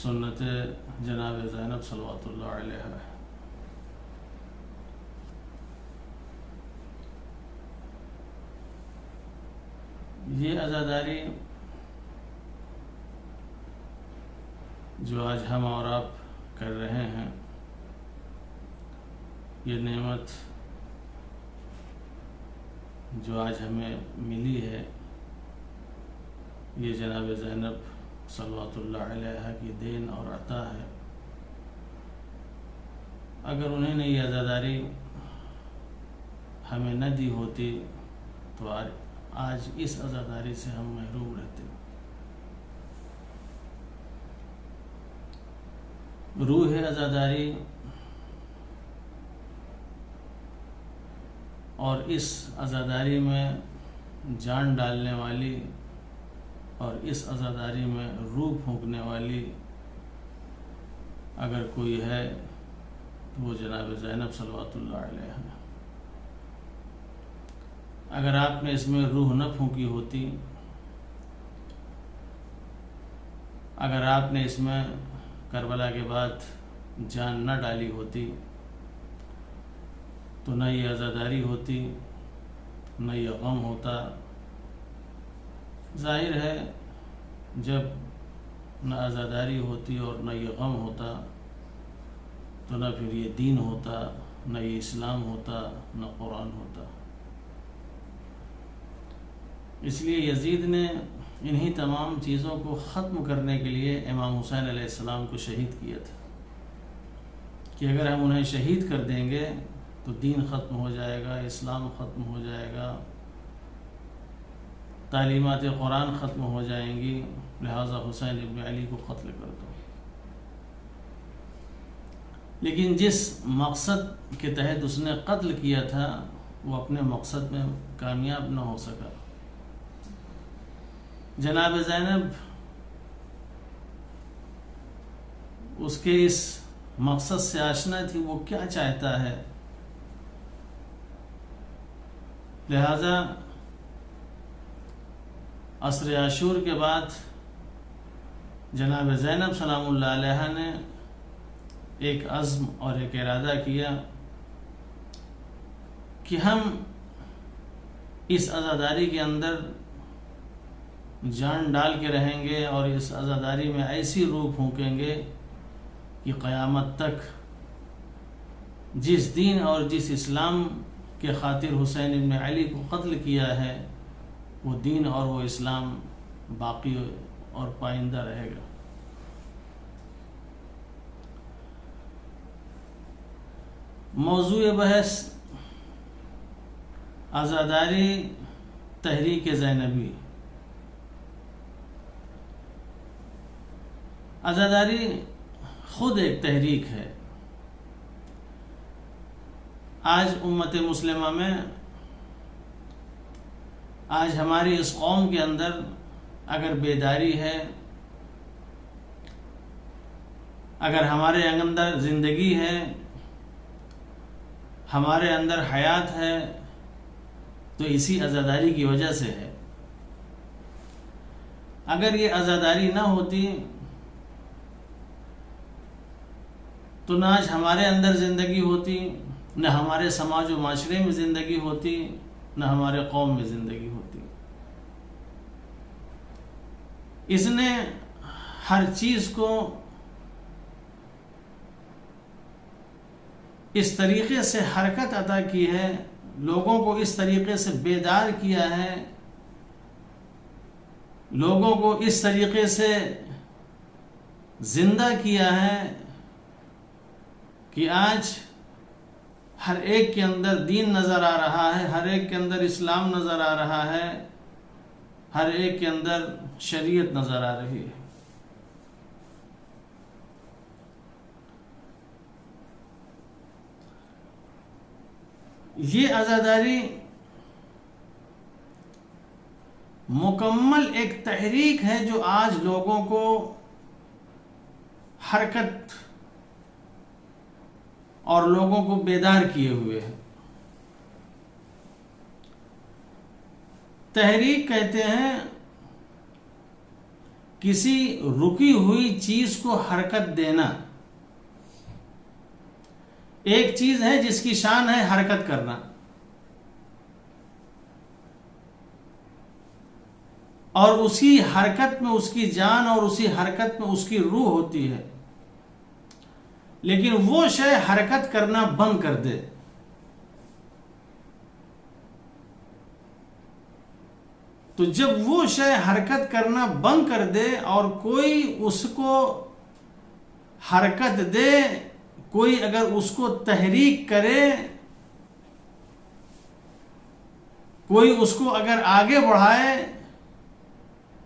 سنت جناب زینب صلوات اللہ علیہا ہے. یہ عزاداری جو آج ہم اور آپ کر رہے ہیں، یہ نعمت جو آج ہمیں ملی ہے، یہ جناب زینب صلوات اللہ علیہ کی دین اور عطا ہے۔ اگر انہیں نے یہ عزاداری ہمیں نہ دی ہوتی تو آج اس عزاداری سے ہم محروم رہتے۔ روح عزاداری اور اس عزاداری میں جان ڈالنے والی اور اس عزاداری میں روح پھونکنے والی اگر کوئی ہے تو وہ جناب زینب صلوات اللہ علیہ ہے۔ اگر آپ نے اس میں روح نہ پھونکی ہوتی، اگر آپ نے اس میں کربلا کے بعد جان نہ ڈالی ہوتی تو نہ یہ عزاداری ہوتی، نہ یہ غم ہوتا۔ ظاہر ہے جب نہ عزاداری ہوتی اور نہ یہ غم ہوتا تو نہ پھر یہ دین ہوتا، نہ یہ اسلام ہوتا، نہ قرآن ہوتا۔ اس لیے یزید نے انہی تمام چیزوں کو ختم کرنے کے لیے امام حسین علیہ السلام کو شہید کیا تھا کہ اگر ہم انہیں شہید کر دیں گے تو دین ختم ہو جائے گا، اسلام ختم ہو جائے گا، تعلیمات قرآن ختم ہو جائیں گی، لہٰذا حسین ابن علی کو قتل کر دو۔ لیکن جس مقصد کے تحت اس نے قتل کیا تھا وہ اپنے مقصد میں کامیاب نہ ہو سکا۔ جناب زینب اس کے اس مقصد سے آشنا تھی، وہ کیا چاہتا ہے، لہذا عصر عاشور کے بعد جناب زینب سلام اللہ علیہ نے ایک عزم اور ایک ارادہ کیا کہ ہم اس عزاداری کے اندر جان ڈال کے رہیں گے اور اس عزاداری میں ایسی روح پھونکیں گے کہ قیامت تک جس دین اور جس اسلام کے خاطر حسین ابن علی کو قتل کیا ہے وہ دین اور وہ اسلام باقی اور پائندہ رہے گا۔ موضوع بحث عزاداری تحریک زینبی۔ عزاداری خود ایک تحریک ہے۔ آج امت مسلمہ میں، آج ہماری اس قوم کے اندر اگر بیداری ہے، اگر ہمارے اندر زندگی ہے، ہمارے اندر حیات ہے تو اسی عزاداری کی وجہ سے ہے۔ اگر یہ عزاداری نہ ہوتی تو نہ آج ہمارے اندر زندگی ہوتی، نہ ہمارے سماج و معاشرے میں زندگی ہوتی، نہ ہمارے قوم میں زندگی ہوتی۔ اس نے ہر چیز کو اس طریقے سے حرکت عطا کی ہے، لوگوں کو اس طریقے سے بیدار کیا ہے، لوگوں کو اس طریقے سے زندہ کیا ہے کہ آج ہر ایک کے اندر دین نظر آ رہا ہے، ہر ایک کے اندر اسلام نظر آ رہا ہے، ہر ایک کے اندر شریعت نظر آ رہی ہے۔ یہ عزاداری مکمل ایک تحریک ہے جو آج لوگوں کو حرکت اور لوگوں کو بیدار کیے ہوئے ہے۔ تحریک کہتے ہیں کسی رکی ہوئی چیز کو حرکت دینا۔ ایک چیز ہے جس کی شان ہے حرکت کرنا، اور اسی حرکت میں اس کی جان اور اسی حرکت میں اس کی روح ہوتی ہے، لیکن وہ شے حرکت کرنا بند کر دے، تو جب وہ شے حرکت کرنا بند کر دے اور کوئی اس کو حرکت دے، کوئی اگر اس کو تحریک کرے، کوئی اس کو اگر آگے بڑھائے،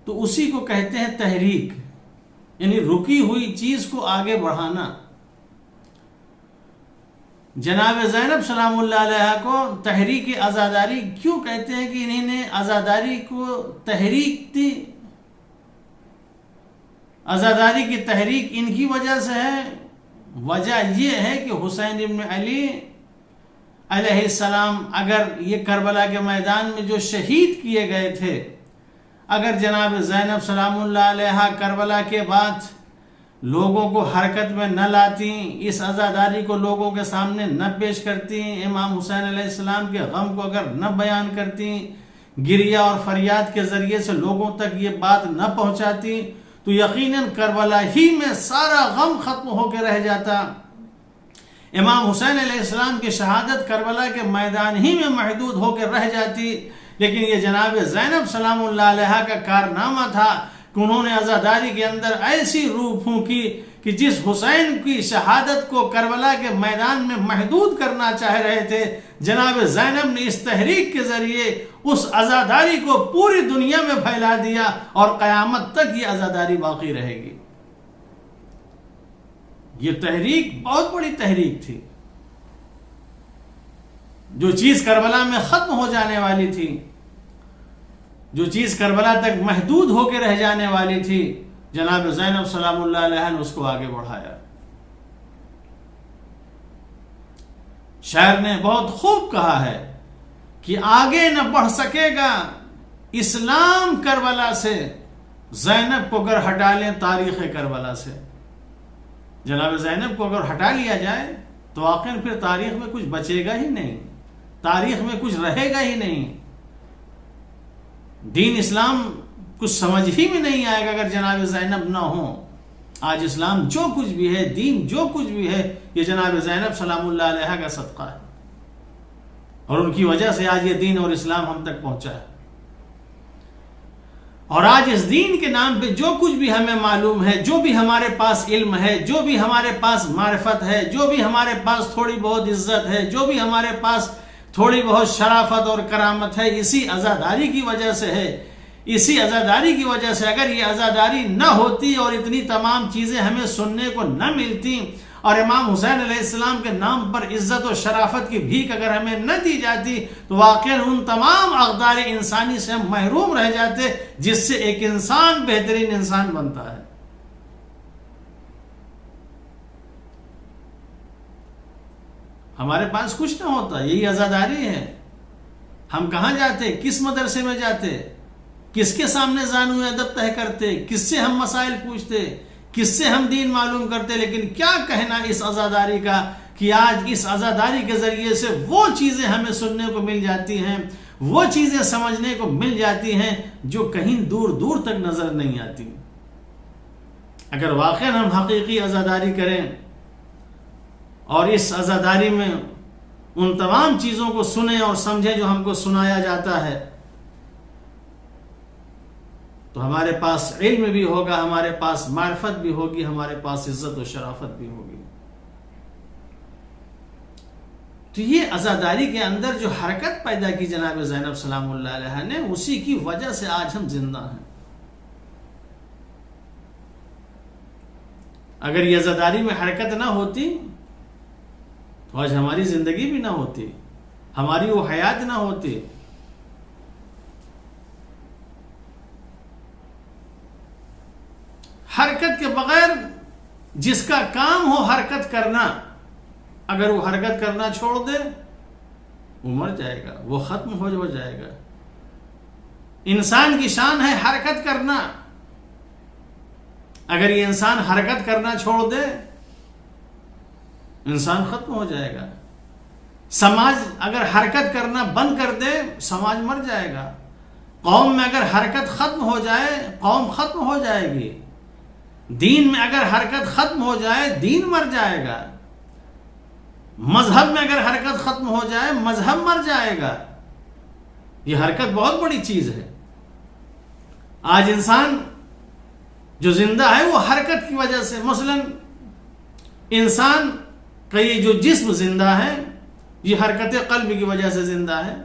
تو اسی کو کہتے ہیں تحریک، یعنی رکی ہوئی چیز کو آگے بڑھانا۔ جناب زینب سلام اللہ علیہ کو تحریک عزاداری کیوں کہتے ہیں کہ انہوں نے عزاداری کو تحریک دی؟ عزاداری کی تحریک ان کی وجہ سے ہے۔ وجہ یہ ہے کہ حسین ابن علی علیہ السلام اگر یہ کربلا کے میدان میں جو شہید کیے گئے تھے، اگر جناب زینب سلام اللہ علیہ کربلا کے بعد لوگوں کو حرکت میں نہ لاتی، اس عزاداری کو لوگوں کے سامنے نہ پیش کرتی، امام حسین علیہ السلام کے غم کو اگر نہ بیان کرتی، گریہ اور فریاد کے ذریعے سے لوگوں تک یہ بات نہ پہنچاتی، تو یقیناً کربلا ہی میں سارا غم ختم ہو کے رہ جاتا۔ امام حسین علیہ السلام کی شہادت کربلا کے میدان ہی میں محدود ہو کے رہ جاتی، لیکن یہ جناب زینب سلام اللہ علیہ کا کارنامہ تھا کہ انہوں نے عزاداری کے اندر ایسی روح پھونکی کہ جس حسین کی شہادت کو کربلا کے میدان میں محدود کرنا چاہ رہے تھے، جناب زینب نے اس تحریک کے ذریعے اس عزاداری کو پوری دنیا میں پھیلا دیا، اور قیامت تک یہ عزاداری باقی رہے گی۔ یہ تحریک بہت بڑی تحریک تھی۔ جو چیز کربلا میں ختم ہو جانے والی تھی، جو چیز کربلا تک محدود ہو کے رہ جانے والی تھی، جناب زینب سلام اللہ علیہ نے اس کو آگے بڑھایا۔ شاعر نے بہت خوب کہا ہے کہ آگے نہ بڑھ سکے گا اسلام کربلا سے، زینب کو اگر ہٹا لیں تاریخ کربلا سے۔ جناب زینب کو اگر ہٹا لیا جائے تو واقعاً پھر تاریخ میں کچھ بچے گا ہی نہیں، تاریخ میں کچھ رہے گا ہی نہیں، دین اسلام کچھ سمجھ ہی میں نہیں آئے گا اگر جناب زینب نہ ہو۔ آج اسلام جو کچھ بھی ہے، دین جو کچھ بھی ہے، یہ جناب زینب سلام اللہ علیہ کا صدقہ ہے، اور ان کی وجہ سے آج یہ دین اور اسلام ہم تک پہنچا ہے۔ اور آج اس دین کے نام پہ جو کچھ بھی ہمیں معلوم ہے، جو بھی ہمارے پاس علم ہے، جو بھی ہمارے پاس معرفت ہے، جو بھی ہمارے پاس تھوڑی بہت عزت ہے، جو بھی ہمارے پاس تھوڑی بہت شرافت اور کرامت ہے، اسی عزاداری کی وجہ سے ہے۔ اسی عزاداری کی وجہ سے اگر یہ عزاداری نہ ہوتی اور اتنی تمام چیزیں ہمیں سننے کو نہ ملتی، اور امام حسین علیہ السلام کے نام پر عزت و شرافت کی بھیک اگر ہمیں نہ دی جاتی، تو واقعاً ان تمام اقدار انسانی سے ہم محروم رہ جاتے جس سے ایک انسان بہترین انسان بنتا ہے۔ ہمارے پاس کچھ نہ ہوتا، یہی عزاداری ہے۔ ہم کہاں جاتے، کس مدرسے میں جاتے، کس کے سامنے زانو ادب طے کرتے، کس سے ہم مسائل پوچھتے، کس سے ہم دین معلوم کرتے، لیکن کیا کہنا اس عزاداری کا کہ آج اس عزاداری کے ذریعے سے وہ چیزیں ہمیں سننے کو مل جاتی ہیں، وہ چیزیں سمجھنے کو مل جاتی ہیں جو کہیں دور دور تک نظر نہیں آتی۔ اگر واقعا ہم حقیقی عزاداری کریں اور اس عزاداری میں ان تمام چیزوں کو سنیں اور سمجھیں جو ہم کو سنایا جاتا ہے، تو ہمارے پاس علم بھی ہوگا، ہمارے پاس معرفت بھی ہوگی، ہمارے پاس عزت و شرافت بھی ہوگی۔ تو یہ عزاداری کے اندر جو حرکت پیدا کی جناب زینب سلام اللہ علیہ نے، اسی کی وجہ سے آج ہم زندہ ہیں۔ اگر یہ عزاداری میں حرکت نہ ہوتی تو آج ہماری زندگی بھی نہ ہوتی، ہماری وہ حیات نہ ہوتی۔ حرکت کے بغیر جس کا کام ہو حرکت کرنا، اگر وہ حرکت کرنا چھوڑ دے وہ مر جائے گا، وہ ختم ہو جائے گا۔ انسان کی شان ہے حرکت کرنا، اگر یہ انسان حرکت کرنا چھوڑ دے انسان ختم ہو جائے گا۔ سماج اگر حرکت کرنا بند کر دے سماج مر جائے گا۔ قوم میں اگر حرکت ختم ہو جائے قوم ختم ہو جائے گی. دین میں اگر حرکت ختم ہو جائے دین مر جائے گا. مذہب میں اگر حرکت ختم ہو جائے مذہب مر جائے گا. یہ حرکت بہت بڑی چیز ہے. آج انسان جو زندہ ہے وہ حرکت کی وجہ سے. مثلا انسان کا یہ جو جسم زندہ ہے یہ حرکت قلب کی وجہ سے زندہ ہے.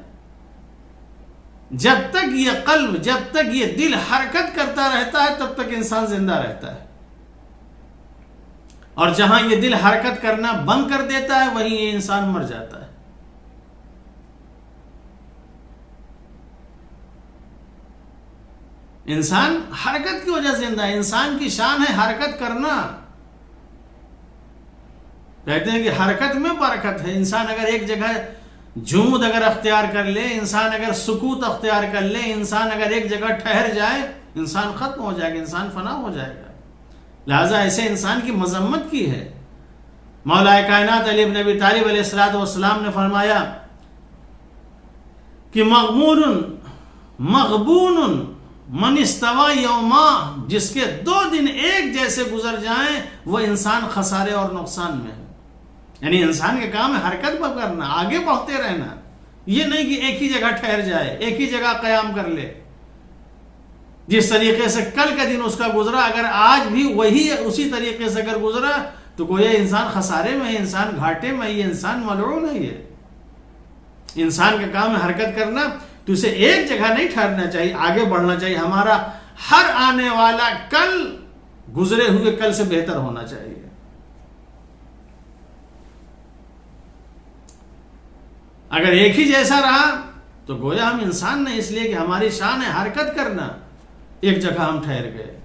جب تک یہ قلب جب تک یہ دل حرکت کرتا رہتا ہے تب تک انسان زندہ رہتا ہے. اور جہاں یہ دل حرکت کرنا بند کر دیتا ہے وہیں یہ انسان مر جاتا ہے. انسان حرکت کی وجہ سے زندہ ہے. انسان کی شان ہے حرکت کرنا. کہتے ہیں کہ حرکت میں برکت ہے. انسان اگر ایک جگہ جمود اگر اختیار کر لے, انسان اگر سکوت اختیار کر لے, انسان اگر ایک جگہ ٹھہر جائے, انسان ختم ہو جائے گا, انسان فنا ہو جائے گا. لہذا ایسے انسان کی مذمت کی ہے. مولا کائنات علی بن ابی طالب علیہ الصلوۃ والسلام نے فرمایا کہ مغبون من استوى یوما, جس کے 2 دن ایک جیسے گزر جائیں وہ انسان خسارے اور نقصان میں ہے. یعنی انسان کے کام ہے حرکت کرنا, آگے بڑھتے رہنا. یہ نہیں کہ ایک ہی جگہ ٹھہر جائے, ایک ہی جگہ قیام کر لے. جس طریقے سے کل کا دن اس کا گزرا اگر آج بھی وہی اسی طریقے سے اگر گزرا تو گویا انسان خسارے میں ہے, انسان گھاٹے میں ہے, یہ انسان ملعون ہے. یہ انسان کا کام ہے حرکت کرنا, تو اسے ایک جگہ نہیں ٹھہرنا چاہیے, آگے بڑھنا چاہیے. ہمارا ہر آنے والا کل گزرے ہوئے کل سے بہتر ہونا چاہیے. اگر ایک ہی جیسا رہا تو گویا ہم انسان نہیں, اس لیے کہ ہماری شان ہے حرکت کرنا. ایک جگہ ہم ٹھہر گئے.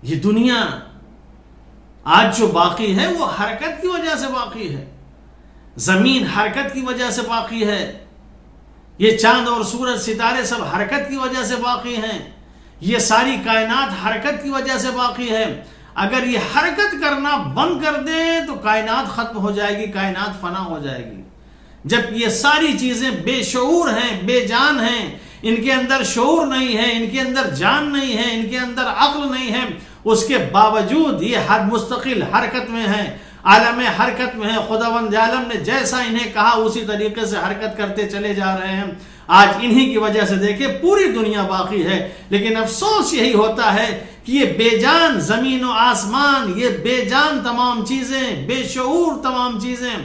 یہ دنیا آج جو باقی ہے وہ حرکت کی وجہ سے باقی ہے. زمین حرکت کی وجہ سے باقی ہے. یہ چاند اور سورج ستارے سب حرکت کی وجہ سے باقی ہیں. یہ ساری کائنات حرکت کی وجہ سے باقی ہے. اگر یہ حرکت کرنا بند کر دیں تو کائنات ختم ہو جائے گی, کائنات فنا ہو جائے گی. جب یہ ساری چیزیں بے شعور ہیں, بے جان ہیں, ان کے اندر شعور نہیں ہے, ان کے اندر جان نہیں ہے, ان کے اندر عقل نہیں ہے, اس کے باوجود یہ ہر مستقل حرکت میں ہیں, عالم حرکت میں ہے. خداوند عالم نے جیسا انہیں کہا اسی طریقے سے حرکت کرتے چلے جا رہے ہیں. آج انہی کی وجہ سے دیکھیں پوری دنیا باقی ہے. لیکن افسوس یہی ہوتا ہے کہ یہ بے جان زمین و آسمان, یہ بے جان تمام چیزیں, بے شعور تمام چیزیں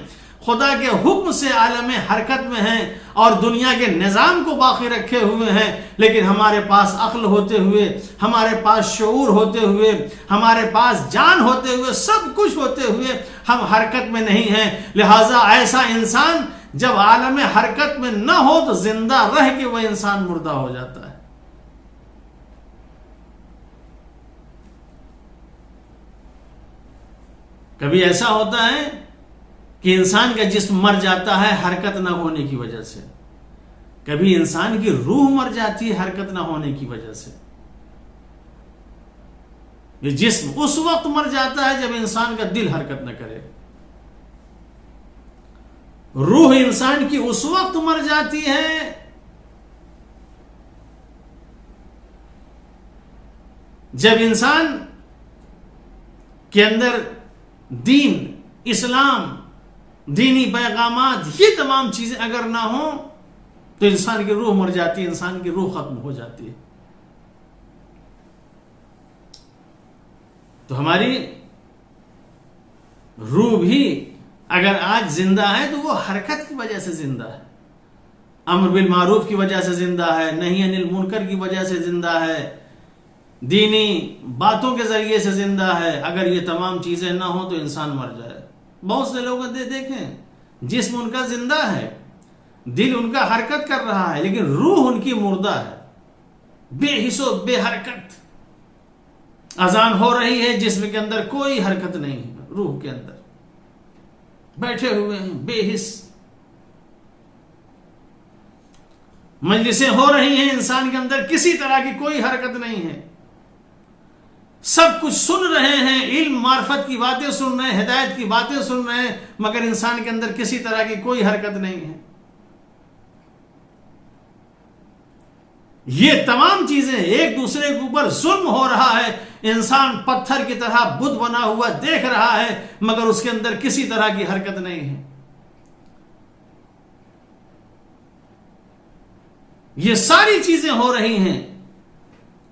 خدا کے حکم سے عالم حرکت میں ہیں اور دنیا کے نظام کو باقی رکھے ہوئے ہیں. لیکن ہمارے پاس عقل ہوتے ہوئے, ہمارے پاس شعور ہوتے ہوئے, ہمارے پاس جان ہوتے ہوئے, سب کچھ ہوتے ہوئے ہم حرکت میں نہیں ہیں. لہٰذا ایسا انسان جب عالم حرکت میں نہ ہو تو زندہ رہ کے وہ انسان مردہ ہو جاتا ہے. کبھی ایسا ہوتا ہے کہ انسان کا جسم مر جاتا ہے حرکت نہ ہونے کی وجہ سے. کبھی انسان کی روح مر جاتی ہے حرکت نہ ہونے کی وجہ سے. یہ جسم اس وقت مر جاتا ہے جب انسان کا دل حرکت نہ کرے. روح انسان کی اس وقت مر جاتی ہے جب انسان کے اندر دین, اسلام, دینی پیغامات, یہ تمام چیزیں اگر نہ ہوں تو انسان کی روح مر جاتی ہے, انسان کی روح ختم ہو جاتی ہے. تو ہماری روح بھی اگر آج زندہ ہے تو وہ حرکت کی وجہ سے زندہ ہے, امر بالمعروف کی وجہ سے زندہ ہے, نہی عن المنکر کی وجہ سے زندہ ہے, دینی باتوں کے ذریعے سے زندہ ہے. اگر یہ تمام چیزیں نہ ہوں تو انسان مر جائے. بہت سے لوگ دیکھیں جسم ان کا زندہ ہے, دل ان کا حرکت کر رہا ہے, لیکن روح ان کی مردہ ہے, بے حس و بے حرکت. اذان ہو رہی ہے, جسم کے اندر کوئی حرکت نہیں ہے, روح کے اندر بیٹھے ہوئے ہیں بے حس. مجلسیں ہو رہی ہیں, انسان کے اندر کسی طرح کی کوئی حرکت نہیں ہے, سب کچھ سن رہے ہیں, علم معرفت کی باتیں سن رہے ہیں, ہدایت کی باتیں سن رہے ہیں, مگر انسان کے اندر کسی طرح کی کوئی حرکت نہیں ہے. یہ تمام چیزیں، ایک دوسرے کے اوپر ظلم ہو رہا ہے، انسان پتھر کی طرح بت بنا ہوا دیکھ رہا ہے مگر اس کے اندر کسی طرح کی حرکت نہیں ہے. یہ ساری چیزیں ہو رہی ہیں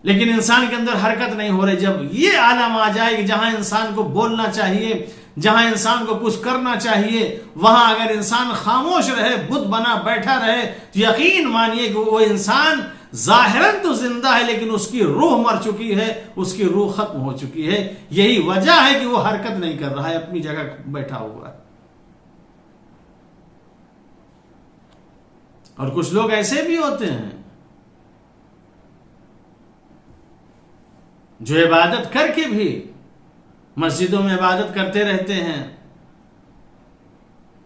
لیکن انسان کے اندر حرکت نہیں ہو رہی. جب یہ عالم آ جائے کہ جہاں انسان کو بولنا چاہیے، جہاں انسان کو کچھ کرنا چاہیے، وہاں اگر انسان خاموش رہے، بت بنا بیٹھا رہے، تو یقین مانیے کہ وہ انسان ظاہراً تو زندہ ہے لیکن اس کی روح مر چکی ہے، اس کی روح ختم ہو چکی ہے. یہی وجہ ہے کہ وہ حرکت نہیں کر رہا ہے، اپنی جگہ بیٹھا ہوا ہے. اور کچھ لوگ ایسے بھی ہوتے ہیں جو عبادت کر کے بھی مسجدوں میں عبادت کرتے رہتے ہیں،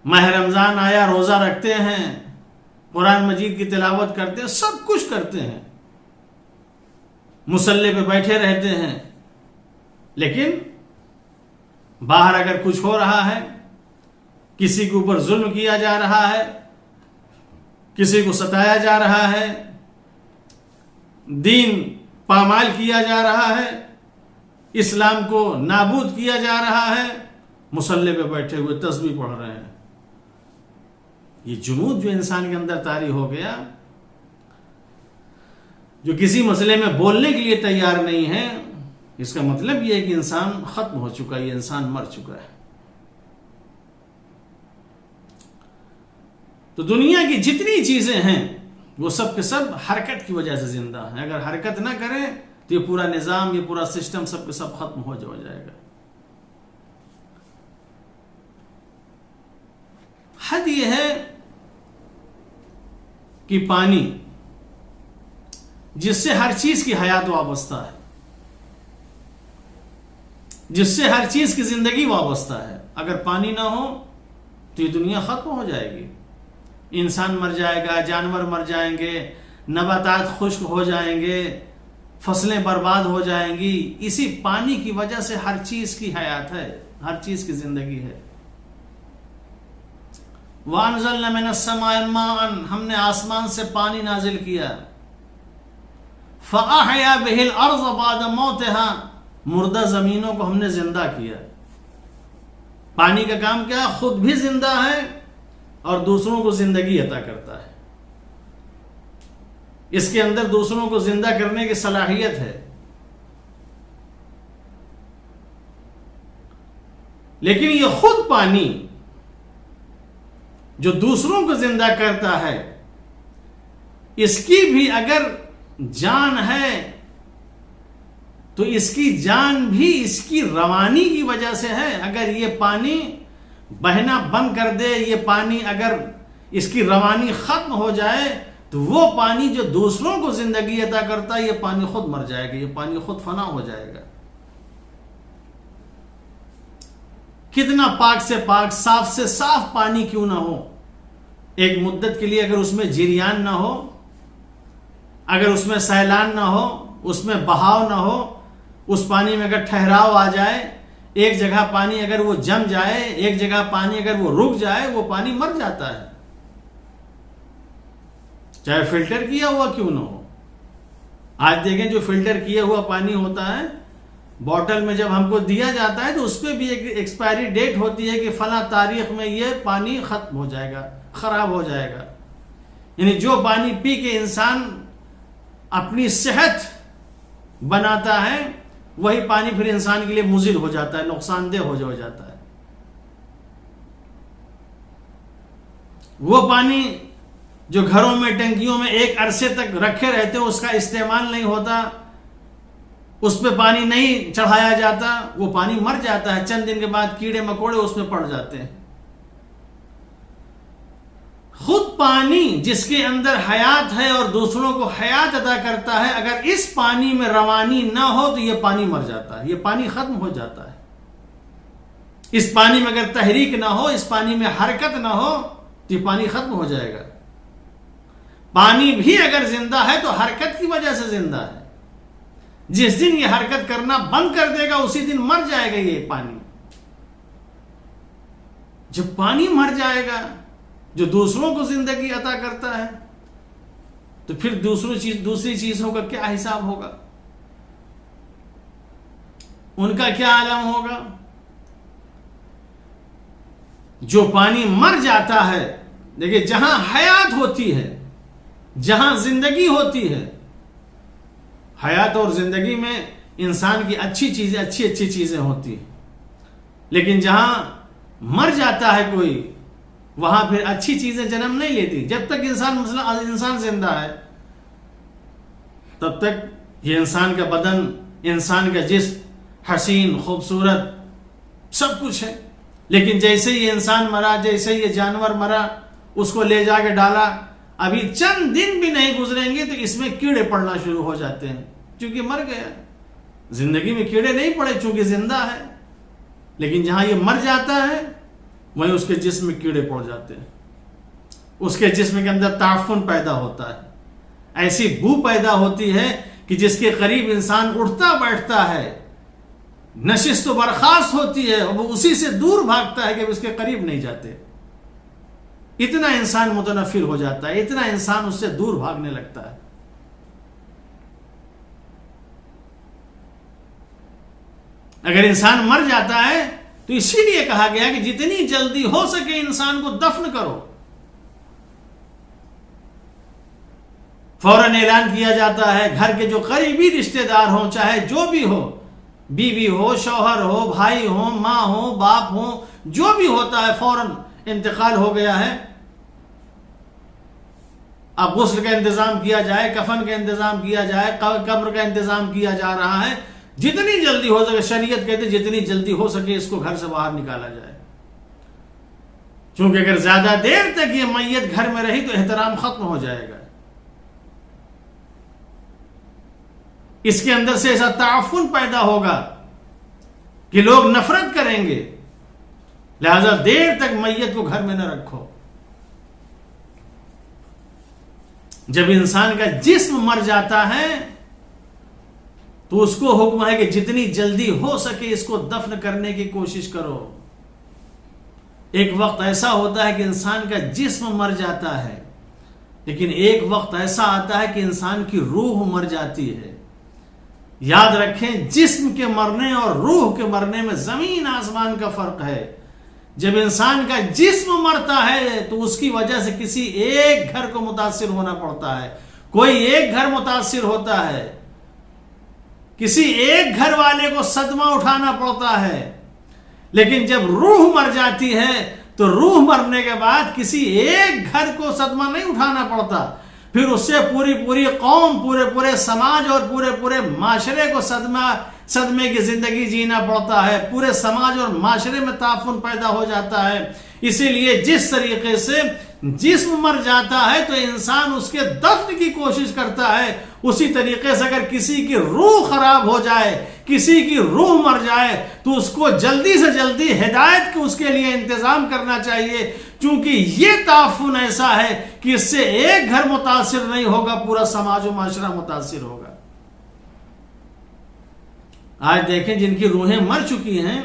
ماہ رمضان آیا روزہ رکھتے ہیں، قرآن مجید کی تلاوت کرتے ہیں، سب کچھ کرتے ہیں، مصلی پہ بیٹھے رہتے ہیں، لیکن باہر اگر کچھ ہو رہا ہے، کسی کے اوپر ظلم کیا جا رہا ہے، کسی کو ستایا جا رہا ہے، دین پامال کیا جا رہا ہے، اسلام کو نابود کیا جا رہا ہے، مصلی پہ بیٹھے ہوئے تسبیح پڑھ رہے ہیں. یہ جمود جو انسان کے اندر طاری ہو گیا، جو کسی مسئلے میں بولنے کے لیے تیار نہیں ہے، اس کا مطلب یہ ہے کہ انسان ختم ہو چکا ہے، یہ انسان مر چکا ہے. تو دنیا کی جتنی چیزیں ہیں وہ سب کے سب حرکت کی وجہ سے زندہ ہیں. اگر حرکت نہ کریں تو یہ پورا نظام، یہ پورا سسٹم سب کے سب ختم ہو جائے گا. حد یہ ہے کہ پانی جس سے ہر چیز کی حیات وابستہ ہے، جس سے ہر چیز کی زندگی وابستہ ہے، اگر پانی نہ ہو تو یہ دنیا ختم ہو جائے گی. انسان مر جائے گا، جانور مر جائیں گے، نباتات خشک ہو جائیں گے، فصلیں برباد ہو جائیں گی. اسی پانی کی وجہ سے ہر چیز کی حیات ہے، ہر چیز کی زندگی ہے. وَأَنزَلْنَا مِنَ السَّمَاءِ مَاءً، ہم نے آسمان سے پانی نازل کیا. فَأَحْيَا بِهِ الْأَرْضَ بَعْدَ مَوْتِهَا، مردہ زمینوں کو ہم نے زندہ کیا. پانی کا کام کیا؟ خود بھی زندہ ہے اور دوسروں کو زندگی عطا کرتا ہے. اس کے اندر دوسروں کو زندہ کرنے کی صلاحیت ہے. لیکن یہ خود پانی جو دوسروں کو زندہ کرتا ہے، اس کی بھی اگر جان ہے تو اس کی جان بھی اس کی روانی کی وجہ سے ہے. اگر یہ پانی بہنا بند کر دے، یہ پانی اگر اس کی روانی ختم ہو جائے تو وہ پانی جو دوسروں کو زندگی عطا کرتا ہے، یہ پانی خود مر جائے گا، یہ پانی خود فنا ہو جائے گا. کتنا پاک سے پاک، صاف سے صاف پانی کیوں نہ ہو، ایک مدت کے لیے اگر اس میں جریان نہ ہو، اگر اس میں سیلان نہ ہو، اس میں بہاؤ نہ ہو، اس پانی میں اگر ٹھہراؤ آ جائے، ایک جگہ پانی اگر وہ جم جائے، ایک جگہ پانی اگر وہ رک جائے، وہ پانی مر جاتا ہے، چاہے فلٹر کیا ہوا کیوں نہ ہو. آج دیکھیں جو فلٹر کیا ہوا پانی ہوتا ہے، بوٹل میں جب ہم کو دیا جاتا ہے تو اس پہ بھی ایک ایکسپائری ڈیٹ ہوتی ہے کہ فلاں تاریخ میں یہ پانی ختم ہو جائے گا، خراب ہو جائے گا. یعنی جو پانی پی کے انسان اپنی صحت بناتا ہے، وہی پانی پھر انسان کے لیے مضر ہو جاتا ہے، نقصان دہ ہو جاتا ہے. وہ پانی جو گھروں میں ٹنکیوں میں ایک عرصے تک رکھے رہتے ہیں، اس کا استعمال نہیں ہوتا، اس پہ پانی نہیں چڑھایا جاتا، وہ پانی مر جاتا ہے. چند دن کے بعد کیڑے مکوڑے اس میں پڑ جاتے ہیں. خود پانی جس کے اندر حیات ہے اور دوسروں کو حیات عطا کرتا ہے، اگر اس پانی میں روانی نہ ہو تو یہ پانی مر جاتا ہے، یہ پانی ختم ہو جاتا ہے. اس پانی میں اگر تحریک نہ ہو، اس پانی میں حرکت نہ ہو تو یہ پانی ختم ہو جائے گا. پانی بھی اگر زندہ ہے تو حرکت کی وجہ سے زندہ ہے. جس دن یہ حرکت کرنا بند کر دے گا اسی دن مر جائے گا یہ پانی. جب پانی مر جائے گا جو دوسروں کو زندگی عطا کرتا ہے، تو تو پھر دوسری چیزوں کا کیا حساب ہوگا، ان کا کیا عالم ہوگا؟ جو پانی مر جاتا ہے، دیکھیں جہاں حیات ہوتی ہے، جہاں زندگی ہوتی ہے، حیات اور زندگی میں انسان کی اچھی چیزیں ہوتی ہیں، لیکن جہاں مر جاتا ہے کوئی، وہاں پھر اچھی چیزیں جنم نہیں لیتی۔ جب تک انسان زندہ ہے تب تک یہ انسان کا بدن، انسان کا جسم حسین، خوبصورت، سب کچھ ہے، لیکن جیسے ہی انسان مرا، جیسے یہ جانور مرا، اس کو لے جا کے ڈالا، ابھی چند دن بھی نہیں گزریں گے تو اس میں کیڑے پڑنا شروع ہو جاتے ہیں، چونکہ مر گیا۔ زندگی میں کیڑے نہیں پڑے چونکہ زندہ ہے، لیکن جہاں یہ مر جاتا ہے وہیں اس کے جسم میں کیڑے پڑ جاتے ہیں، اس کے جسم کے اندر تعفن پیدا ہوتا ہے، ایسی بو پیدا ہوتی ہے کہ جس کے قریب انسان اٹھتا بیٹھتا ہے، نشست و برخاست ہوتی ہے، اور وہ اسی سے دور بھاگتا ہے کہ اس کے قریب نہیں جاتے۔ اتنا انسان متنفر ہو جاتا ہے، اتنا انسان اس سے دور بھاگنے لگتا ہے۔ اگر انسان مر جاتا ہے تو اسی لیے کہا گیا کہ جتنی جلدی ہو سکے انسان کو دفن کرو۔ فوراً اعلان کیا جاتا ہے، گھر کے جو قریبی رشتہ دار ہوں، چاہے جو بھی ہو، بیوی ہو، شوہر ہو، بھائی ہو، ماں ہو، باپ ہو، جو بھی ہوتا ہے، فوراً انتقال ہو گیا ہے، اب غسل کا انتظام کیا جائے، کفن کا انتظام کیا جائے، قبر کا انتظام کیا جا رہا ہے، جتنی جلدی ہو سکے، شریعت کہتے جتنی جلدی ہو سکے اس کو گھر سے باہر نکالا جائے، چونکہ اگر زیادہ دیر تک یہ میت گھر میں رہی تو احترام ختم ہو جائے گا، اس کے اندر سے ایسا تعفن پیدا ہوگا کہ لوگ نفرت کریں گے، لہذا دیر تک میت کو گھر میں نہ رکھو۔ جب انسان کا جسم مر جاتا ہے تو اس کو حکم ہے کہ جتنی جلدی ہو سکے اس کو دفن کرنے کی کوشش کرو۔ ایک وقت ایسا ہوتا ہے کہ انسان کا جسم مر جاتا ہے، لیکن ایک وقت ایسا آتا ہے کہ انسان کی روح مر جاتی ہے۔ یاد رکھیں، جسم کے مرنے اور روح کے مرنے میں زمین آسمان کا فرق ہے۔ جب انسان کا جسم مرتا ہے تو اس کی وجہ سے کسی ایک گھر کو متاثر ہونا پڑتا ہے، کوئی ایک گھر متاثر ہوتا ہے، کسی ایک گھر والے کو صدمہ اٹھانا پڑتا ہے، لیکن جب روح مر جاتی ہے تو روح مرنے کے بعد کسی ایک گھر کو صدمہ نہیں اٹھانا پڑتا، پھر اس سے پوری قوم، پورے سماج اور پورے معاشرے کو صدمے کی زندگی جینا پڑتا ہے، پورے سماج اور معاشرے میں تعفن پیدا ہو جاتا ہے۔ اسی لیے جس طریقے سے جسم مر جاتا ہے تو انسان اس کے دفن کی کوشش کرتا ہے، اسی طریقے سے اگر کسی کی روح خراب ہو جائے، کسی کی روح مر جائے تو اس کو جلدی سے جلدی ہدایت کو اس کے لیے انتظام کرنا چاہیے، چونکہ یہ تعفن ایسا ہے کہ اس سے ایک گھر متاثر نہیں ہوگا، پورا سماج و معاشرہ متاثر ہوگا۔ آج دیکھیں جن کی روحیں مر چکی ہیں،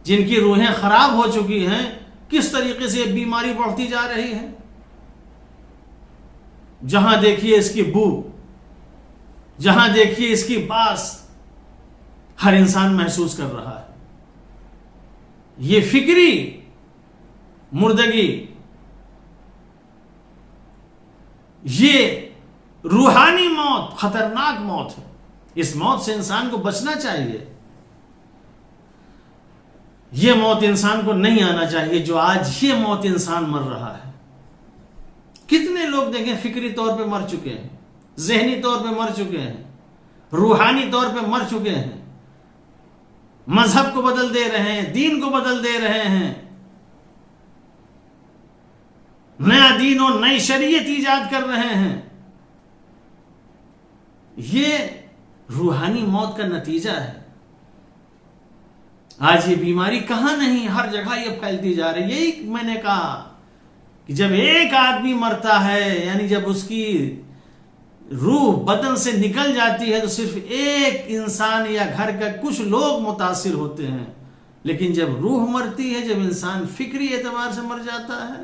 جن کی روحیں خراب ہو چکی ہیں، کس طریقے سے یہ بیماری بڑھتی جا رہی ہے۔ جہاں دیکھیے اس کی بو، جہاں دیکھیے اس کی باس، ہر انسان محسوس کر رہا ہے۔ یہ فکری مردگی، یہ روحانی موت خطرناک موت ہے، اس موت سے انسان کو بچنا چاہیے۔ یہ موت انسان کو نہیں آنا چاہیے جو آج یہ موت انسان مر رہا ہے۔ کتنے لوگ دیکھیں فکری طور پہ مر چکے ہیں، ذہنی طور پہ مر چکے ہیں، روحانی طور پہ مر چکے ہیں، مذہب کو بدل دے رہے ہیں، دین کو بدل دے رہے ہیں، نیا دین اور نئی شریعت ایجاد کر رہے ہیں۔ یہ روحانی موت کا نتیجہ ہے۔ آج یہ بیماری کہاں نہیں، ہر جگہ یہ پھیلتی جا رہی ہے۔ یہی میں نے کہا کہ جب ایک آدمی مرتا ہے، یعنی جب اس کی روح بدن سے نکل جاتی ہے تو صرف ایک انسان یا گھر کا کچھ لوگ متاثر ہوتے ہیں، لیکن جب روح مرتی ہے، جب انسان فکری اعتبار سے مر جاتا ہے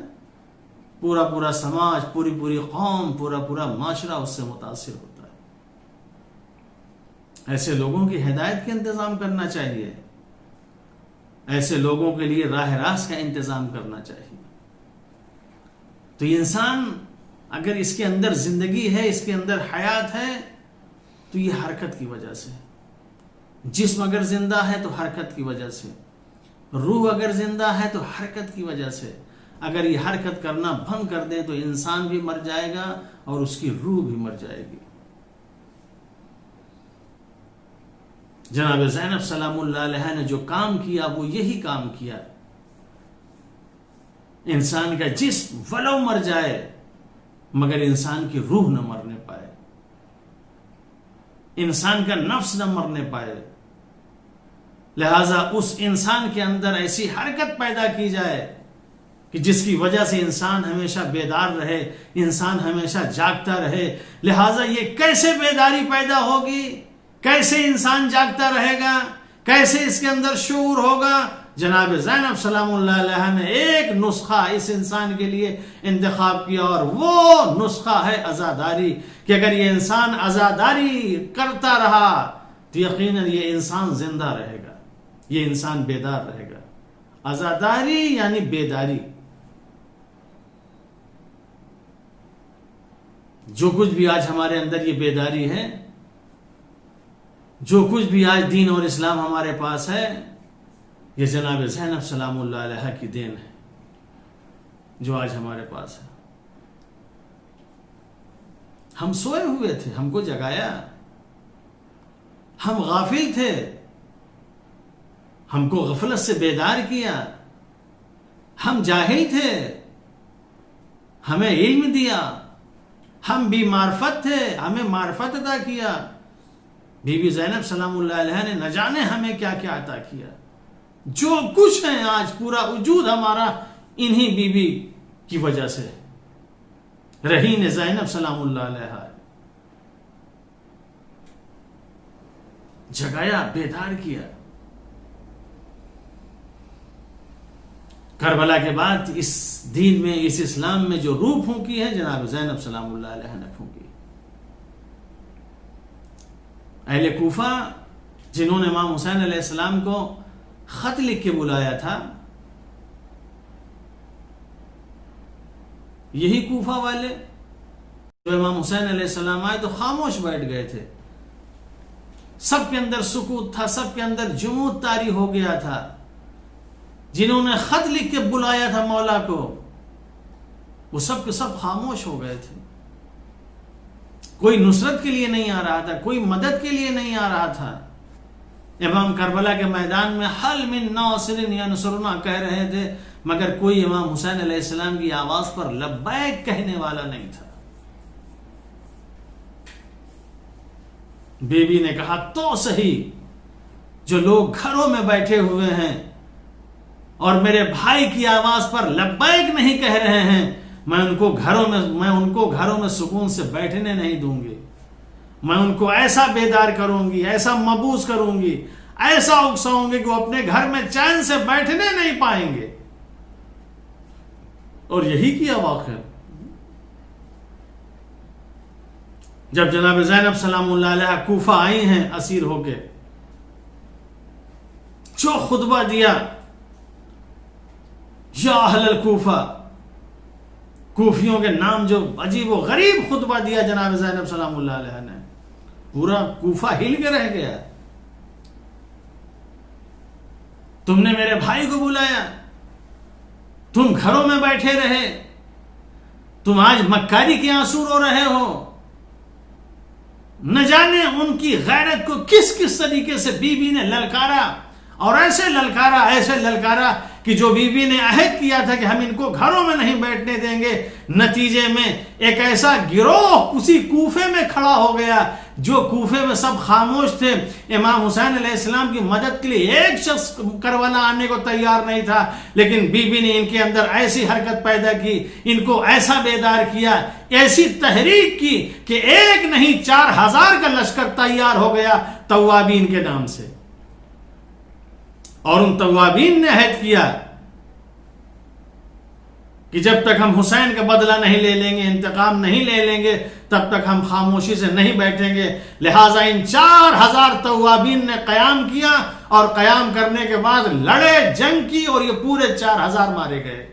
پورا سماج، پوری قوم، پورا معاشرہ اس سے متاثر ہوتا ہے۔ ایسے لوگوں کی ہدایت کا انتظام کرنا چاہیے، ایسے لوگوں کے لیے راہ راست کا انتظام کرنا چاہیے۔ تو یہ انسان اگر اس کے اندر زندگی ہے، اس کے اندر حیات ہے، تو یہ حرکت کی وجہ سے، جسم اگر زندہ ہے تو حرکت کی وجہ سے، روح اگر زندہ ہے تو حرکت کی وجہ سے۔ اگر یہ حرکت کرنا بند کر دیں تو انسان بھی مر جائے گا اور اس کی روح بھی مر جائے گی۔ جناب زینب سلام اللہ علیہ نے جو کام کیا وہ یہی کام کیا۔ انسان کا جسم ولو مر جائے مگر انسان کی روح نہ مرنے پائے، انسان کا نفس نہ مرنے پائے۔ لہذا اس انسان کے اندر ایسی حرکت پیدا کی جائے کہ جس کی وجہ سے انسان ہمیشہ بیدار رہے، انسان ہمیشہ جاگتا رہے۔ لہذا یہ کیسے بیداری پیدا ہوگی، کیسے انسان جاگتا رہے گا، کیسے اس کے اندر شعور ہوگا؟ جناب زینب سلام اللہ علیہ نے ایک نسخہ اس انسان کے لیے انتخاب کیا، اور وہ نسخہ ہے عزاداری، کہ اگر یہ انسان عزاداری کرتا رہا تو یقیناً یہ انسان زندہ رہے گا، یہ انسان بیدار رہے گا۔ عزاداری یعنی بیداری۔ جو کچھ بھی آج ہمارے اندر یہ بیداری ہے، جو کچھ بھی آج دین اور اسلام ہمارے پاس ہے، یہ جناب زینب سلام اللہ علیہ کی دین ہے جو آج ہمارے پاس ہے۔ ہم سوئے ہوئے تھے، ہم کو جگایا، ہم غافل تھے، ہم کو غفلت سے بیدار کیا، ہم جاہل تھے، ہمیں علم دیا، ہم بھی معرفت تھے، ہمیں معرفت عطا کیا۔ بی بی زینب سلام اللہ علیہ نے نہ جانے ہمیں کیا کیا عطا کیا۔ جو کچھ ہے آج پورا وجود ہمارا انہی بی بی کی وجہ سے، رہین زینب سلام اللہ علیہ۔ جگایا، بیدار کیا۔ کربلا کے بعد اس دین میں، اس اسلام میں جو روح پھونکی ہے جناب زینب سلام اللہ علیہ نے پھونکی۔ اہل کوفہ جنہوں نے امام حسین علیہ السلام کو خط لکھ کے بلایا تھا، یہی کوفہ والے جو امام حسین علیہ السلام آئے تو خاموش بیٹھ گئے تھے، سب کے اندر سکوت تھا، سب کے اندر جمود طاری ہو گیا تھا۔ جنہوں نے خط لکھ کے بلایا تھا مولا کو، وہ سب کے سب خاموش ہو گئے تھے۔ کوئی نصرت کے لیے نہیں آ رہا تھا، کوئی مدد کے لیے نہیں آ رہا تھا۔ امام کربلا کے میدان میں حل من ناصر ینصرنا کہہ رہے تھے، مگر کوئی امام حسین علیہ السلام کی آواز پر لبیک کہنے والا نہیں تھا۔ بی بی نے کہا تو صحیح، جو لوگ گھروں میں بیٹھے ہوئے ہیں اور میرے بھائی کی آواز پر لبیک نہیں کہہ رہے ہیں، میں ان کو گھروں میں سکون سے بیٹھنے نہیں دوں گی۔ میں ان کو ایسا بیدار کروں گی، ایسا مبوس کروں گی، ایسا اکساؤں گی کہ وہ اپنے گھر میں چین سے بیٹھنے نہیں پائیں گے۔ اور یہی کیا واقعہ۔ جب جناب زینب سلام اللہ علیہ کوفہ آئی ہیں اسیر ہو کے، جو خطبہ دیا، یا اہل الکوفہ، کوفیوں کے نام جو عجیب و غریب خطبہ دیا جناب زینب سلام اللہ علیہ نے، پورا کوفہ ہل کے رہ گیا۔ تم نے میرے بھائی کو بلایا، تم گھروں میں بیٹھے رہے، تم آج مکاری کے آنسو رو رہے ہو۔ نہ جانے ان کی غیرت کو کس کس طریقے سے بی بی نے للکارا، اور ایسے للکارا کہ جو بی بی نے عہد کیا تھا کہ ہم ان کو گھروں میں نہیں بیٹھنے دیں گے، نتیجے میں ایک ایسا گروہ اسی کوفے میں کھڑا ہو گیا جو کوفے میں سب خاموش تھے۔ امام حسین علیہ السلام کی مدد کے لیے ایک شخص کربلا آنے کو تیار نہیں تھا، لیکن بی بی نے ان کے اندر ایسی حرکت پیدا کی، ان کو ایسا بیدار کیا، ایسی تحریک کی کہ ایک نہیں 4000 کا لشکر تیار ہو گیا توابین کے نام سے۔ اور ان توابین نے عہد کیا کہ جب تک ہم حسین کا بدلہ نہیں لے لیں گے، انتقام نہیں لے لیں گے، تب تک ہم خاموشی سے نہیں بیٹھیں گے۔ لہٰذا ان 4000 توابین نے قیام کیا، اور قیام کرنے کے بعد لڑے، جنگ کی، اور یہ پورے 4000 مارے گئے۔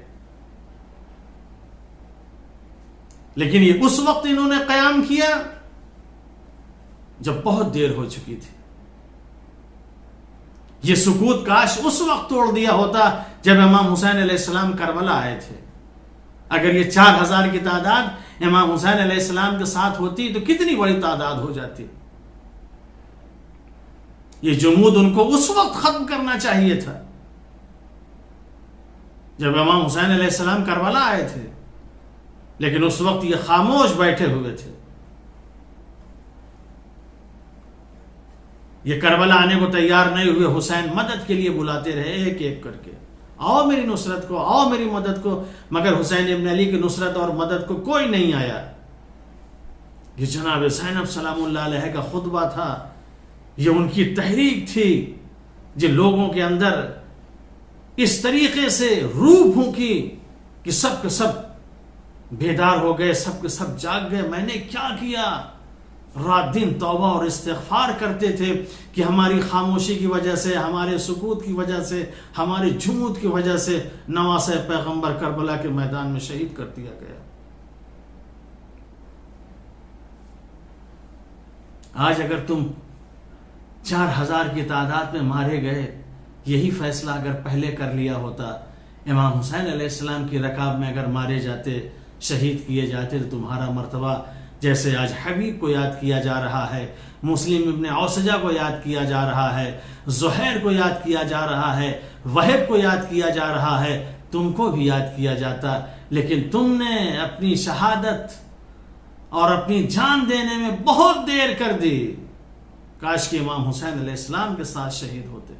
لیکن یہ اس وقت انہوں نے قیام کیا جب بہت دیر ہو چکی تھی۔ یہ سکوت کاش اس وقت توڑ دیا ہوتا جب امام حسین علیہ السلام کربلا آئے تھے۔ اگر یہ 4000 کی تعداد امام حسین علیہ السلام کے ساتھ ہوتی تو کتنی بڑی تعداد ہو جاتی۔ یہ جمود ان کو اس وقت ختم کرنا چاہیے تھا جب امام حسین علیہ السلام کربلا آئے تھے، لیکن اس وقت یہ خاموش بیٹھے ہوئے تھے۔ یہ کربلا آنے کو تیار نہیں ہوئے، حسین مدد کے لیے بلاتے رہے ایک ایک کر کے، آؤ میری نصرت کو، آؤ میری مدد کو، مگر حسین ابن علی کی نصرت اور مدد کو کوئی نہیں آیا۔ یہ جناب زینب سلام اللہ علیہ کا خطبہ تھا، یہ ان کی تحریک تھی، جن لوگوں کے اندر اس طریقے سے روح پھونکی کہ سب کے سب بیدار ہو گئے، سب کے سب جاگ گئے۔ میں نے کیا کیا؟ رات دن توبہ اور استغفار کرتے تھے کہ ہماری خاموشی کی وجہ سے، ہمارے سکوت کی وجہ سے، ہمارے جمود کی وجہ سے نواسہ پیغمبر کربلا کے میدان میں شہید کر دیا گیا۔ آج اگر تم 4000 کی تعداد میں مارے گئے، یہی فیصلہ اگر پہلے کر لیا ہوتا، امام حسین علیہ السلام کی رکاب میں اگر مارے جاتے، شہید کیے جاتے، تو تمہارا مرتبہ جیسے آج حبیب کو یاد کیا جا رہا ہے، مسلم ابن اوسجہ کو یاد کیا جا رہا ہے، زہیر کو یاد کیا جا رہا ہے، وہب کو یاد کیا جا رہا ہے، تم کو بھی یاد کیا جاتا۔ لیکن تم نے اپنی شہادت اور اپنی جان دینے میں بہت دیر کر دی۔ کاش کہ امام حسین علیہ السلام کے ساتھ شہید ہوتے۔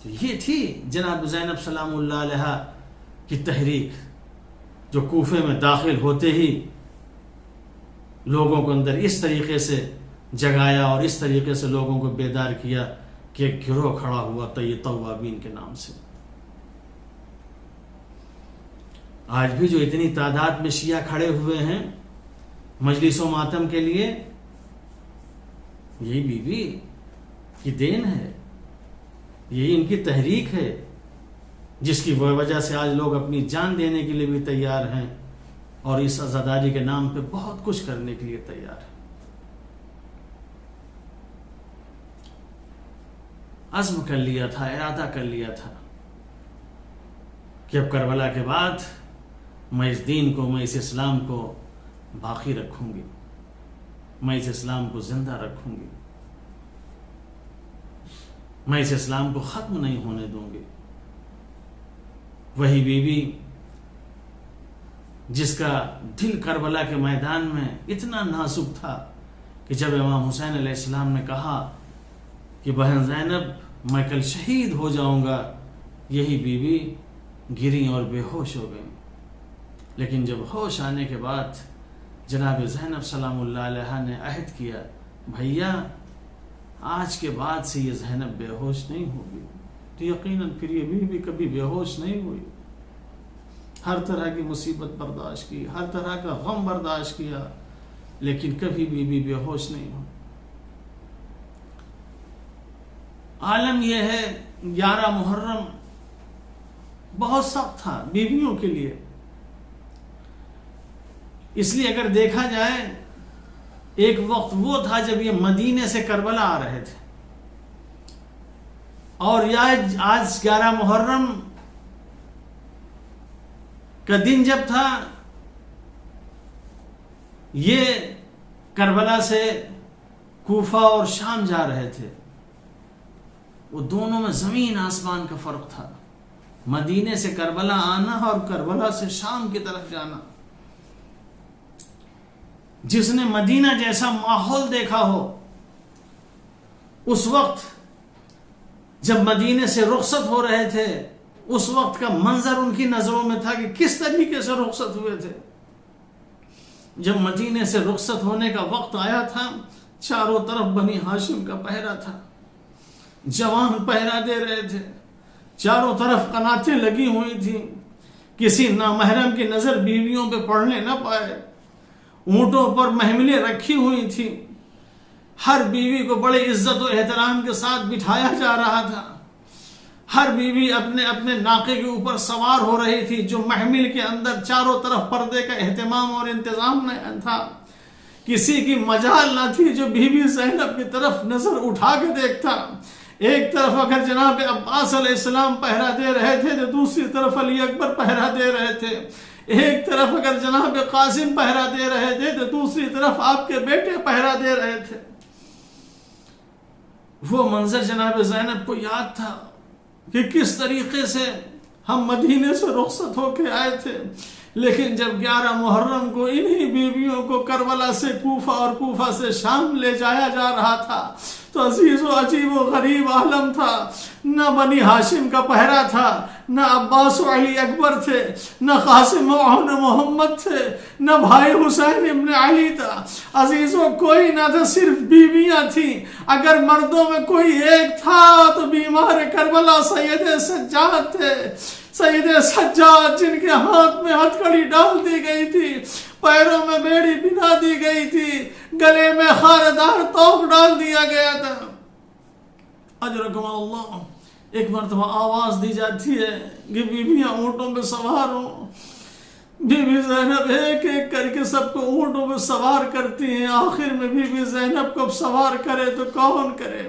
تو یہ تھی جناب زینب سلام اللہ علیہ کی تحریک، جو کوفے میں داخل ہوتے ہی لوگوں کو اندر اس طریقے سے جگایا اور اس طریقے سے لوگوں کو بیدار کیا کہ ایک گروہ کھڑا ہوا توابین کے نام سے۔ آج بھی جو اتنی تعداد میں شیعہ کھڑے ہوئے ہیں مجلس و ماتم کے لیے، یہی بی بی کی دین ہے، یہی ان کی تحریک ہے، جس کی وجہ سے آج لوگ اپنی جان دینے کے لیے بھی تیار ہیں، اور اس عزاداری کے نام پہ بہت کچھ کرنے کے لیے تیار ہے۔ عزم کر لیا تھا، ارادہ کر لیا تھا کہ اب کربلا کے بعد میں اس دین کو، میں اس اسلام کو باقی رکھوں گی، میں اس اسلام کو زندہ رکھوں گی، میں اس اسلام کو ختم نہیں ہونے دوں گی۔ وہی بی بی جس کا دل کربلا کے میدان میں اتنا نازک تھا کہ جب امام حسین علیہ السلام نے کہا کہ بہن زینب میں کل شہید ہو جاؤں گا، یہی بی بی گری اور بے ہوش ہو گئی۔ لیکن جب ہوش آنے کے بعد جناب زینب سلام اللہ علیہ نے عہد کیا، بھیا آج کے بعد سے یہ زینب بے ہوش نہیں ہوگی، تو یقیناً پھر یہ بی بی کبھی بے ہوش نہیں ہوئی۔ ہر طرح کی مصیبت برداشت کی، ہر طرح کا غم برداشت کیا، لیکن کبھی بی بے ہوش نہیں ہوئی۔ عالم یہ ہے 11 محرم بہت سخت تھا بیویوں کے لیے، اس لیے اگر دیکھا جائے ایک وقت وہ تھا جب یہ مدینے سے کربلا آ رہے تھے، اور آج 11 محرم کا دن جب تھا، یہ کربلا سے کوفہ اور شام جا رہے تھے، وہ دونوں میں زمین آسمان کا فرق تھا۔ مدینے سے کربلا آنا اور کربلا سے شام کی طرف جانا۔ جس نے مدینہ جیسا ماحول دیکھا ہو، اس وقت جب مدینے سے رخصت ہو رہے تھے، اس وقت کا منظر ان کی نظروں میں تھا کہ کس طریقے سے رخصت ہوئے تھے۔ جب مدینے سے رخصت ہونے کا وقت آیا تھا، چاروں طرف بنی ہاشم کا پہرا تھا، جوان پہرا دے رہے تھے، چاروں طرف قناتیں لگی ہوئی تھیں، کسی نامحرم کی نظر بیویوں پہ پڑنے نہ پائے. اونٹوں پر محملیں رکھی ہوئی تھی، ہر بیوی کو بڑے عزت و احترام کے ساتھ بٹھایا جا رہا تھا. ہر بیوی اپنے اپنے ناقے کے اوپر سوار ہو رہی تھی، جو محمل کے اندر چاروں طرف پردے کا اہتمام اور انتظام تھا. کسی کی مجال نہ تھی جو بی بی زینب کی طرف نظر اٹھا کے دیکھتا. ایک طرف اگر جناب عباس علیہ السلام پہرا دے رہے تھے تو دوسری طرف علی اکبر پہرا دے رہے تھے. ایک طرف اگر جناب قاسم پہرا دے رہے تھے تو دوسری طرف آپ کے بیٹے پہرا دے رہے تھے. وہ منظر جناب زینب کو یاد تھا کہ کس طریقے سے ہم مدینے سے رخصت ہو کے آئے تھے، لیکن جب 11 محرم کو انہی بیویوں کو کربلا سے کوفہ اور کوفہ سے شام لے جایا جا رہا تھا تو عزیز و عجیب و غریب عالم تھا. نہ بنی ہاشم کا پہرا تھا، نہ عباس و علی اکبر تھے، نہ قاسم و محمد تھے، نہ بھائی حسین ابن علی تھا. عزیزوں کوئی نہ تھا، صرف بیویاں تھیں. اگر مردوں میں کوئی ایک تھا تو بیمار کربلا سید سجاد تھے. سید سجاد جن کے ہاتھ میں ہتھکڑی ڈال دی گئی تھی، پیروں میں بیڑی بنا دی گئی تھی، گلے میں خاردار توق ڈال دیا گیا تھا. اجرکم اللہ. ایک مرتبہ آواز دی جاتی ہے کہ بیویاں اونٹوں پہ سوار ہوں. بی بی زینب ایک ایک کر کے سب کو اونٹوں پہ سوار کرتی ہیں. آخر میں بی بی زینب کو سوار کرے تو کون کرے؟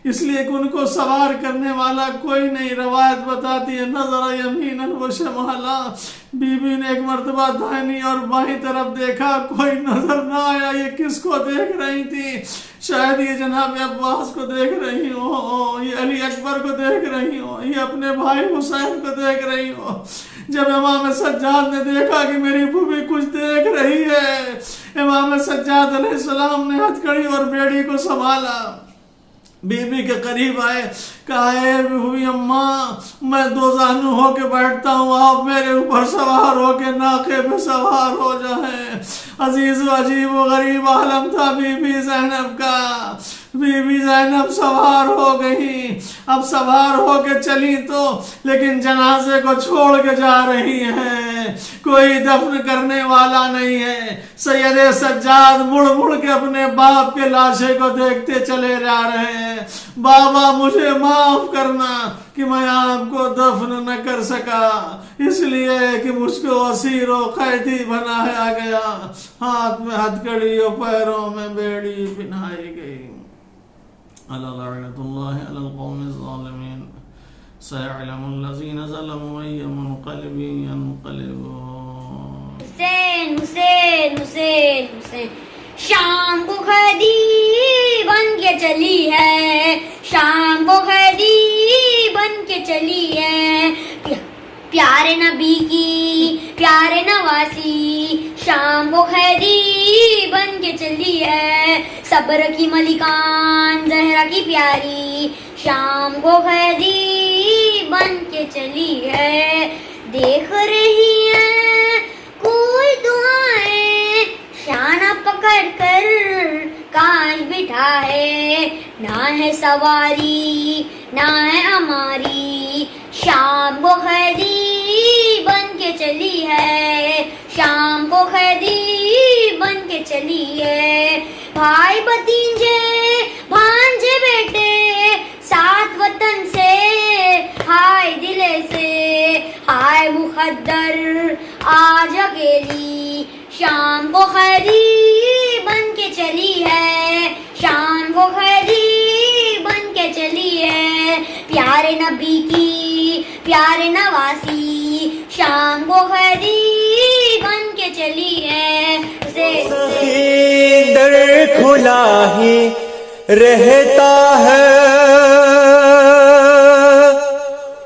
اس لیے کہ ان کو سوار کرنے والا کوئی نہیں. روایت بتاتی ہے نظر یمیناً و شمالا، بی بی نے ایک مرتبہ دائیں اور بائیں طرف دیکھا، کوئی نظر نہ آیا. یہ کس کو دیکھ رہی تھی؟ شاید یہ جناب عباس کو دیکھ رہی ہو، یہ علی اکبر کو دیکھ رہی ہو، یہ اپنے بھائی حسین کو دیکھ رہی ہو. جب امام سجاد نے دیکھا کہ میری پھوپھی کچھ دیکھ رہی ہے، امام سجاد علیہ السلام نے ہتھکڑی اور بیڑی کو سنبھالا، بی بی کے قریب آئے، کہا اے بی اماں میں دو زانو ہو کے بیٹھتا ہوں، آپ میرے اوپر سوار ہو کے ناقے پہ سوار ہو جائیں. عزیز و عجیب و غریب عالم تھا بی بی زینب کا. بی بی زینب سوار ہو گئی. اب سوار ہو کے چلی تو لیکن جنازے کو چھوڑ کے جا رہی ہیں، کوئی دفن کرنے والا نہیں ہے. سید سجاد مڑ مڑ کے اپنے باپ کے لاشے کو دیکھتے چلے جا رہے ہیں. بابا مجھے معاف کرنا کہ میں آپ کو دفن نہ کر سکا، اس لیے کہ مجھ کو اسیر و قیدی بنایا گیا، ہاتھ میں ہتھکڑی اور پیروں میں بیڑی پہنائی گئی. الا لعنت اللہ علی القوم الظالمین سيعلم الذین ظلموا ای منقلب ینقلبون. حسین حسین حسین حسین شام کو قیدی بن کے چلی ہے، شام کو قیدی بن کے چلی ہے. پیارے نبی کی پیارے نواسی شام کو قیدی بن کے چلی ہے. صبر کی ملکان زہرا کی پیاری شام کو قیدی بن کے چلی ہے. دیکھ رہی ہے کوئی دعائیں شانہ پکڑ کر کاش بٹھا ہے. نہ ہے سواری نہ ہے ہماری شام کو قیدی بن کے چلی ہے، شام کو قیدی بن کے چلی ہے. بھائی بھتیجے بھانجے بیٹے ساتھ وطن سے ہائے دلے سے، ہائے مقدر آج اکیلی شام کو قیدی بن کے چلی ہے، شام کو قیدی بن کے چلی ہے. پیارے نبی کی پیارے نواسی شام کو قیدی بن کے چلی ہے. سخی در کھلا ہی رہتا ہے،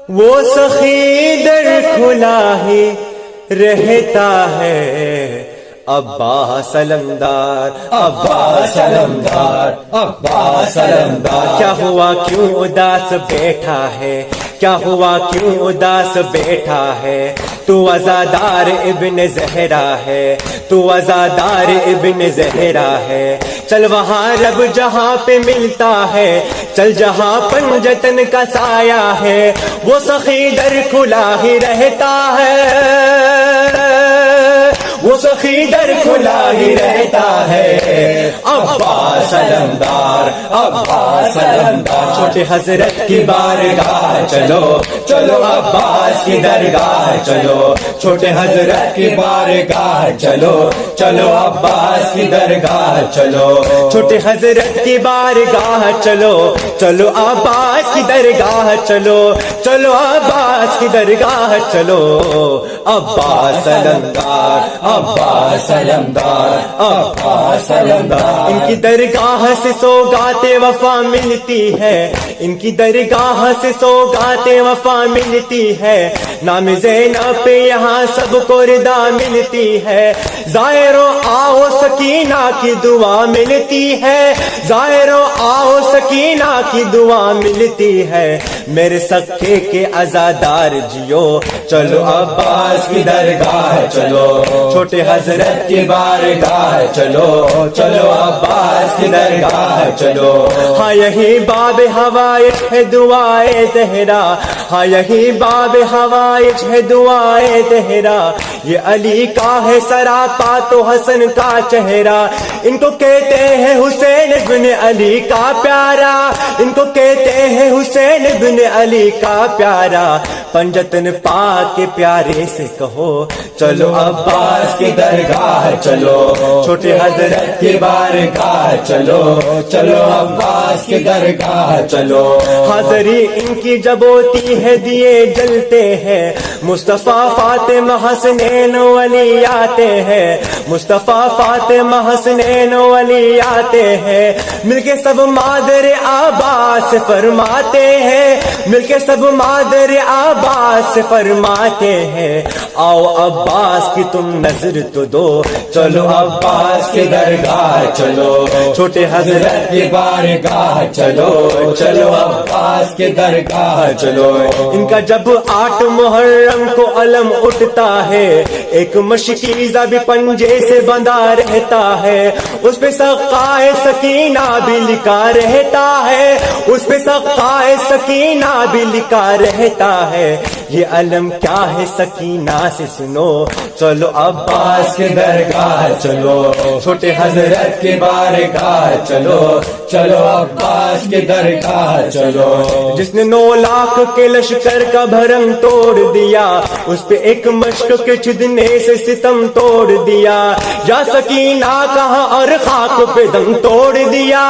وہ سخی در کھلا ہی رہتا ہے. عباس علمدار عباس علمدار عباس علمدار، کیا ہوا کیوں اداس بیٹھا ہے؟ کیا ہوا کیوں اداس بیٹھا ہے؟ تو عزادار ابن زہرا ہے، تو عزادار ابن زہرا ہے۔ چل وہاں رب جہاں پہ ملتا ہے، چل جہاں پنجتن کا سایہ ہے، وہ سخی در کھلا ہی رہتا ہے، وہ سخی در کھلا ہی رہتا ہے۔ عباس علمدار، عباس علمدار، چھوٹے حضرت کی بارگاہ چلو، چلو عباس کی درگاہ چلو، چھوٹے حضرت کی بارگاہ چلو، چلو عباس کی درگاہ چلو، چھوٹے حضرت کی بارگاہ چلو، چلو عباس کی درگاہ چلو، چلو عباس کی درگاہ چلو۔ عباس علمدار، عباس علمدار، عباس علمدار، ان کی درگاہ سے سوگات وفا ملتی ہے، ان کی درگاہ سے سوگات وفا ملتی ہے، نام زینب پہ یہاں سب کو ردا ملتی ہے، زائروں آؤ سکینہ کی دعا ملتی ہے، زائروں آؤ سکینہ کی دعا ملتی ہے، میرے سکے کے عزادار جیو، چلو عباس کی درگاہ چلو، چھوٹے حضرت کی بارگاہ چلو، چلو عباس کی درگاہ چلو۔ ہاں یہی باب ہوائج ہے دعائے زہرا، ہاں یہی باب ہوائج ہے دعائے زہرا، یہ علی کا ہے سراپا تو حسن کا چہرہ، ان کو کہتے ہیں حسین ابن علی کا پیارا، ان کو کہتے ہیں حسین ابن علی کا پیارا، پنجتن پاک کے پیارے سے کہو، چلو عباس کی درگاہ چلو، چھوٹے حضرت کی بارگاہ چلو، چلو عباس کی درگاہ چلو۔ حاضری ان کی جب ہوتی ہے دیے جلتے ہیں، مصطفیٰ فاطمہ حسنین ولی آتے ہیں، مصطفیٰ فاطمہ حسنین ولی آتے ہیں، مل کے سب مادر عباس فرماتے ہیں، مل کے سب مادر عباس فرماتے ہیں، آؤ عباس کی تم نظر تو دو، چلو عباس کی درگاہ چلو، چھوٹے حضرت کی بارگاہ چلو، چلو عباس کی درگاہ چلو۔ ان کا جب 8 محرم کو علم اٹھتا ہے، ایک مشکیزہ بھی پنجے سے بندھا رہتا ہے، اس پہ سقائے سکینہ بھی لکھا رہتا ہے، اس پہ سقائے سکینہ بھی لکھا رہتا ہے، یہ علم کیا ہے سکینہ سے سنو، چلو عباس کی درگاہ چلو، چھوٹے حضرت کی بارگاہ چلو، چلو عباس کی درگاہ چلو۔ جس نے 9 لاکھ کے لشکر کا بھرم توڑ دیا، اس پہ ایک مشک کے چھدنے سے ستم توڑ دیا، یا سکینہ کہاں اور خاک پہ دم توڑ دیا،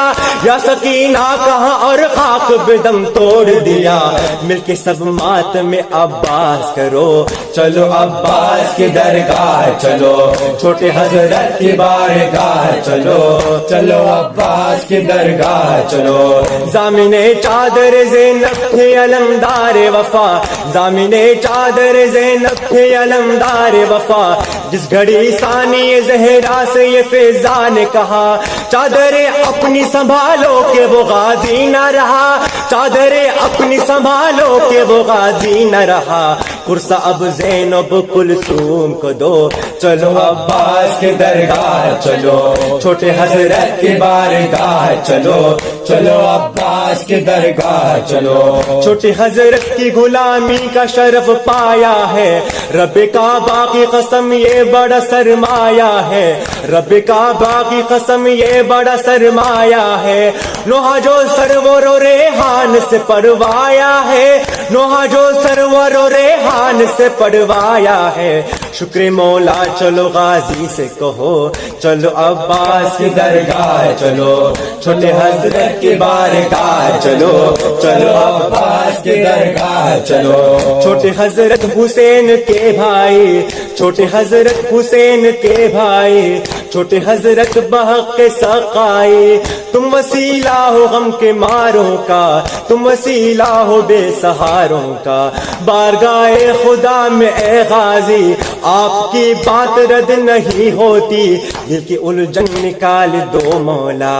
یا سکینہ کہاں اور خاک پہ دم توڑ دیا، مل کے سب ماتم عباس کرو، چلو عباس کی درگاہ چلو، چھوٹے حضرت کی بارگاہ چلو، چلو عباس کی درگاہ چلو۔ ضامن چادر زینب تھے علمدار وفا، ضامن چادر زینب تھے علمدار وفا، جس گھڑی ثانی زہرا سے یہ فیضان نے کہا، چادر اپنی سنبھالو کہ وہ غازی نہ رہا، چادر اپنی سنبھالو کہ وہ غازی نہ رہا، کرسا اب زینب کلثوم کو دو، چلو عباس کی درگاہ چلو، چھوٹے حضرت کی بارگاہ چلو، چلو عباس کی درگاہ چلو۔ چھوٹی حضرت کی غلامی کا شرف پایا ہے، رب کعبہ کی قسم یہ بڑا سرمایہ ہے، رب کعبہ کی قسم یہ بڑا سرمایہ ہے، نوحہ جو سرور و ریحان سے پڑوایا ہے، نوحہ جو سرور و ریحان سے پڑوایا ہے، شکر مولا چلو غازی سے کہو، چلو عباس کی درگاہ چلو، چھوٹے حضرت کی بارگاہ چلو، چلو عباس کی درگاہ چلو۔ چھوٹے حضرت حسین کے بھائی، چھوٹے حضرت حسین کے بھائی، چھوٹے حضرت بحق سقائی، تم وسیلہ ہو غم کے ماروں کا، تم وسیلہ ہو بے سہاروں کا، بارگاہ خدا میں اے غازی آپ کی بات رد نہیں ہوتی، دل کی الجھن نکال دو مولا،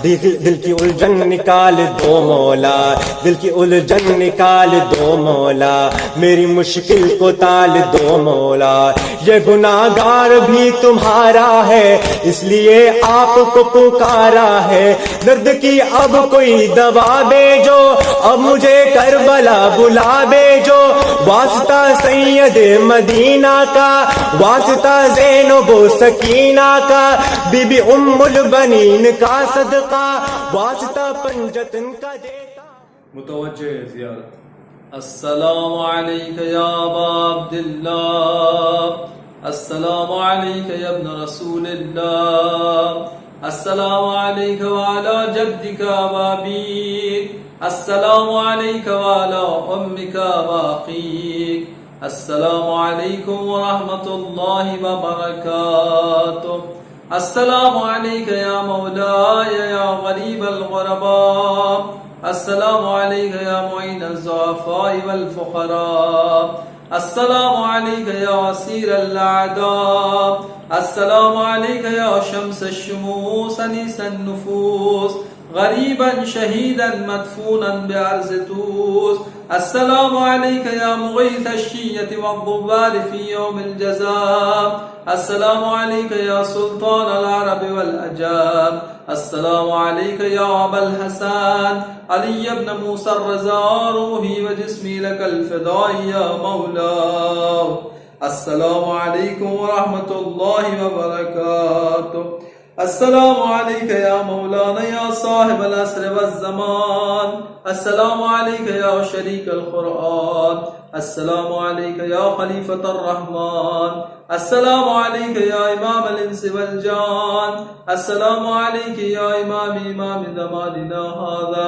دل کی الجھن نکال دو مولا، دل کی الجھن نکال دو مولا، میری مشکل کو ٹال دو مولا، یہ گناہگار بھی تمہارا ہے اس لیے آپ کو پکارا ہے، درد کی اب کوئی دوا بھیجو، اب مجھے کربلا بلا بھیجو، واسطہ سید مدینہ کا، واسطہ زینب و سکینہ کا، بی بی ام البنین کا صدقہ، واسطہ پنجتن کا دیتا۔ متوجہ زیارت۔ السلام علیک یا ابا عبداللہ، السلام علیک یا ابن رسول اللہ، السلام علیک وعلی جدک وابیک، السلام علیک وعلی امک واخیک، السلام علیکم ورحمۃ اللہ وبرکاتہ، السلام علیک یا مولاي یا غریب الغرباء، السلام علیک یا معین الضعفاء والفقراء، السلام علیک یا اسیر الاعداء، السلام علیک یا شمس الشموس انیس النفوس، غریبا شہیدا مدفونا بعرض توس، السلام علیک یا مغیث الشیۃ والضبال فی یوم الجزاء، السلام علیک یا سلطان العرب والعجاب، السلام علیک یا ابا الحسن علی ابن موسى الرضا، روحی و جسمی لک الفداء یا مولا، السلام علیکم ورحمۃ اللہ وبرکاتہ، السلام علیک یا مولانا یا صاحب العصر والزمان، السلام علیک یا شریک القرآن، السلام علیک یا خلیفۃ الرحمن، السلام علیک یا امام الانس والجان، السلام علیک یا امام زماننا هذا،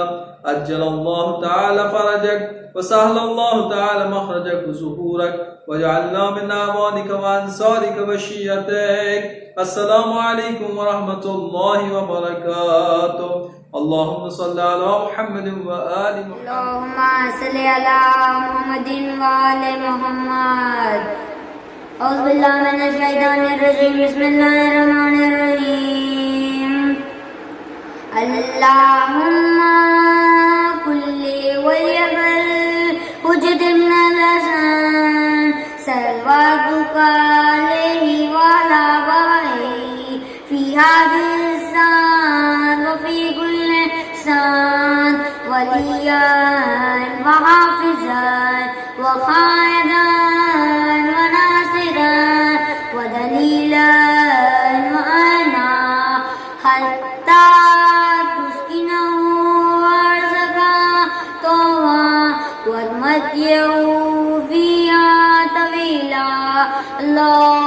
عجل اللہ تعالی فرجک وسهل اللہ تعالی مخرجک وظہورک وجعلنا من اعوانک وانصارک وشیعتک، السلام علیکم ورحمۃ اللہ وبرکاتہ، اللہم صل علی محمد وآل محمد، اللهم صل على محمد وآل محمد، اعوذ باللہ من الشیطان الرجیم، بسم اللہ الرحمن الرحیم، اللہم کلی ولیبل حجد ابن الحسن صلواتک علیہ وعلی آبائہ فی هذه الساعة وفی کل ساعة ولیا وحافظا وقائدا وناصرا ودلیلا وعنا حتى تسكنه أرزقا طوعا وتمتعه فيها طويلا، اللهم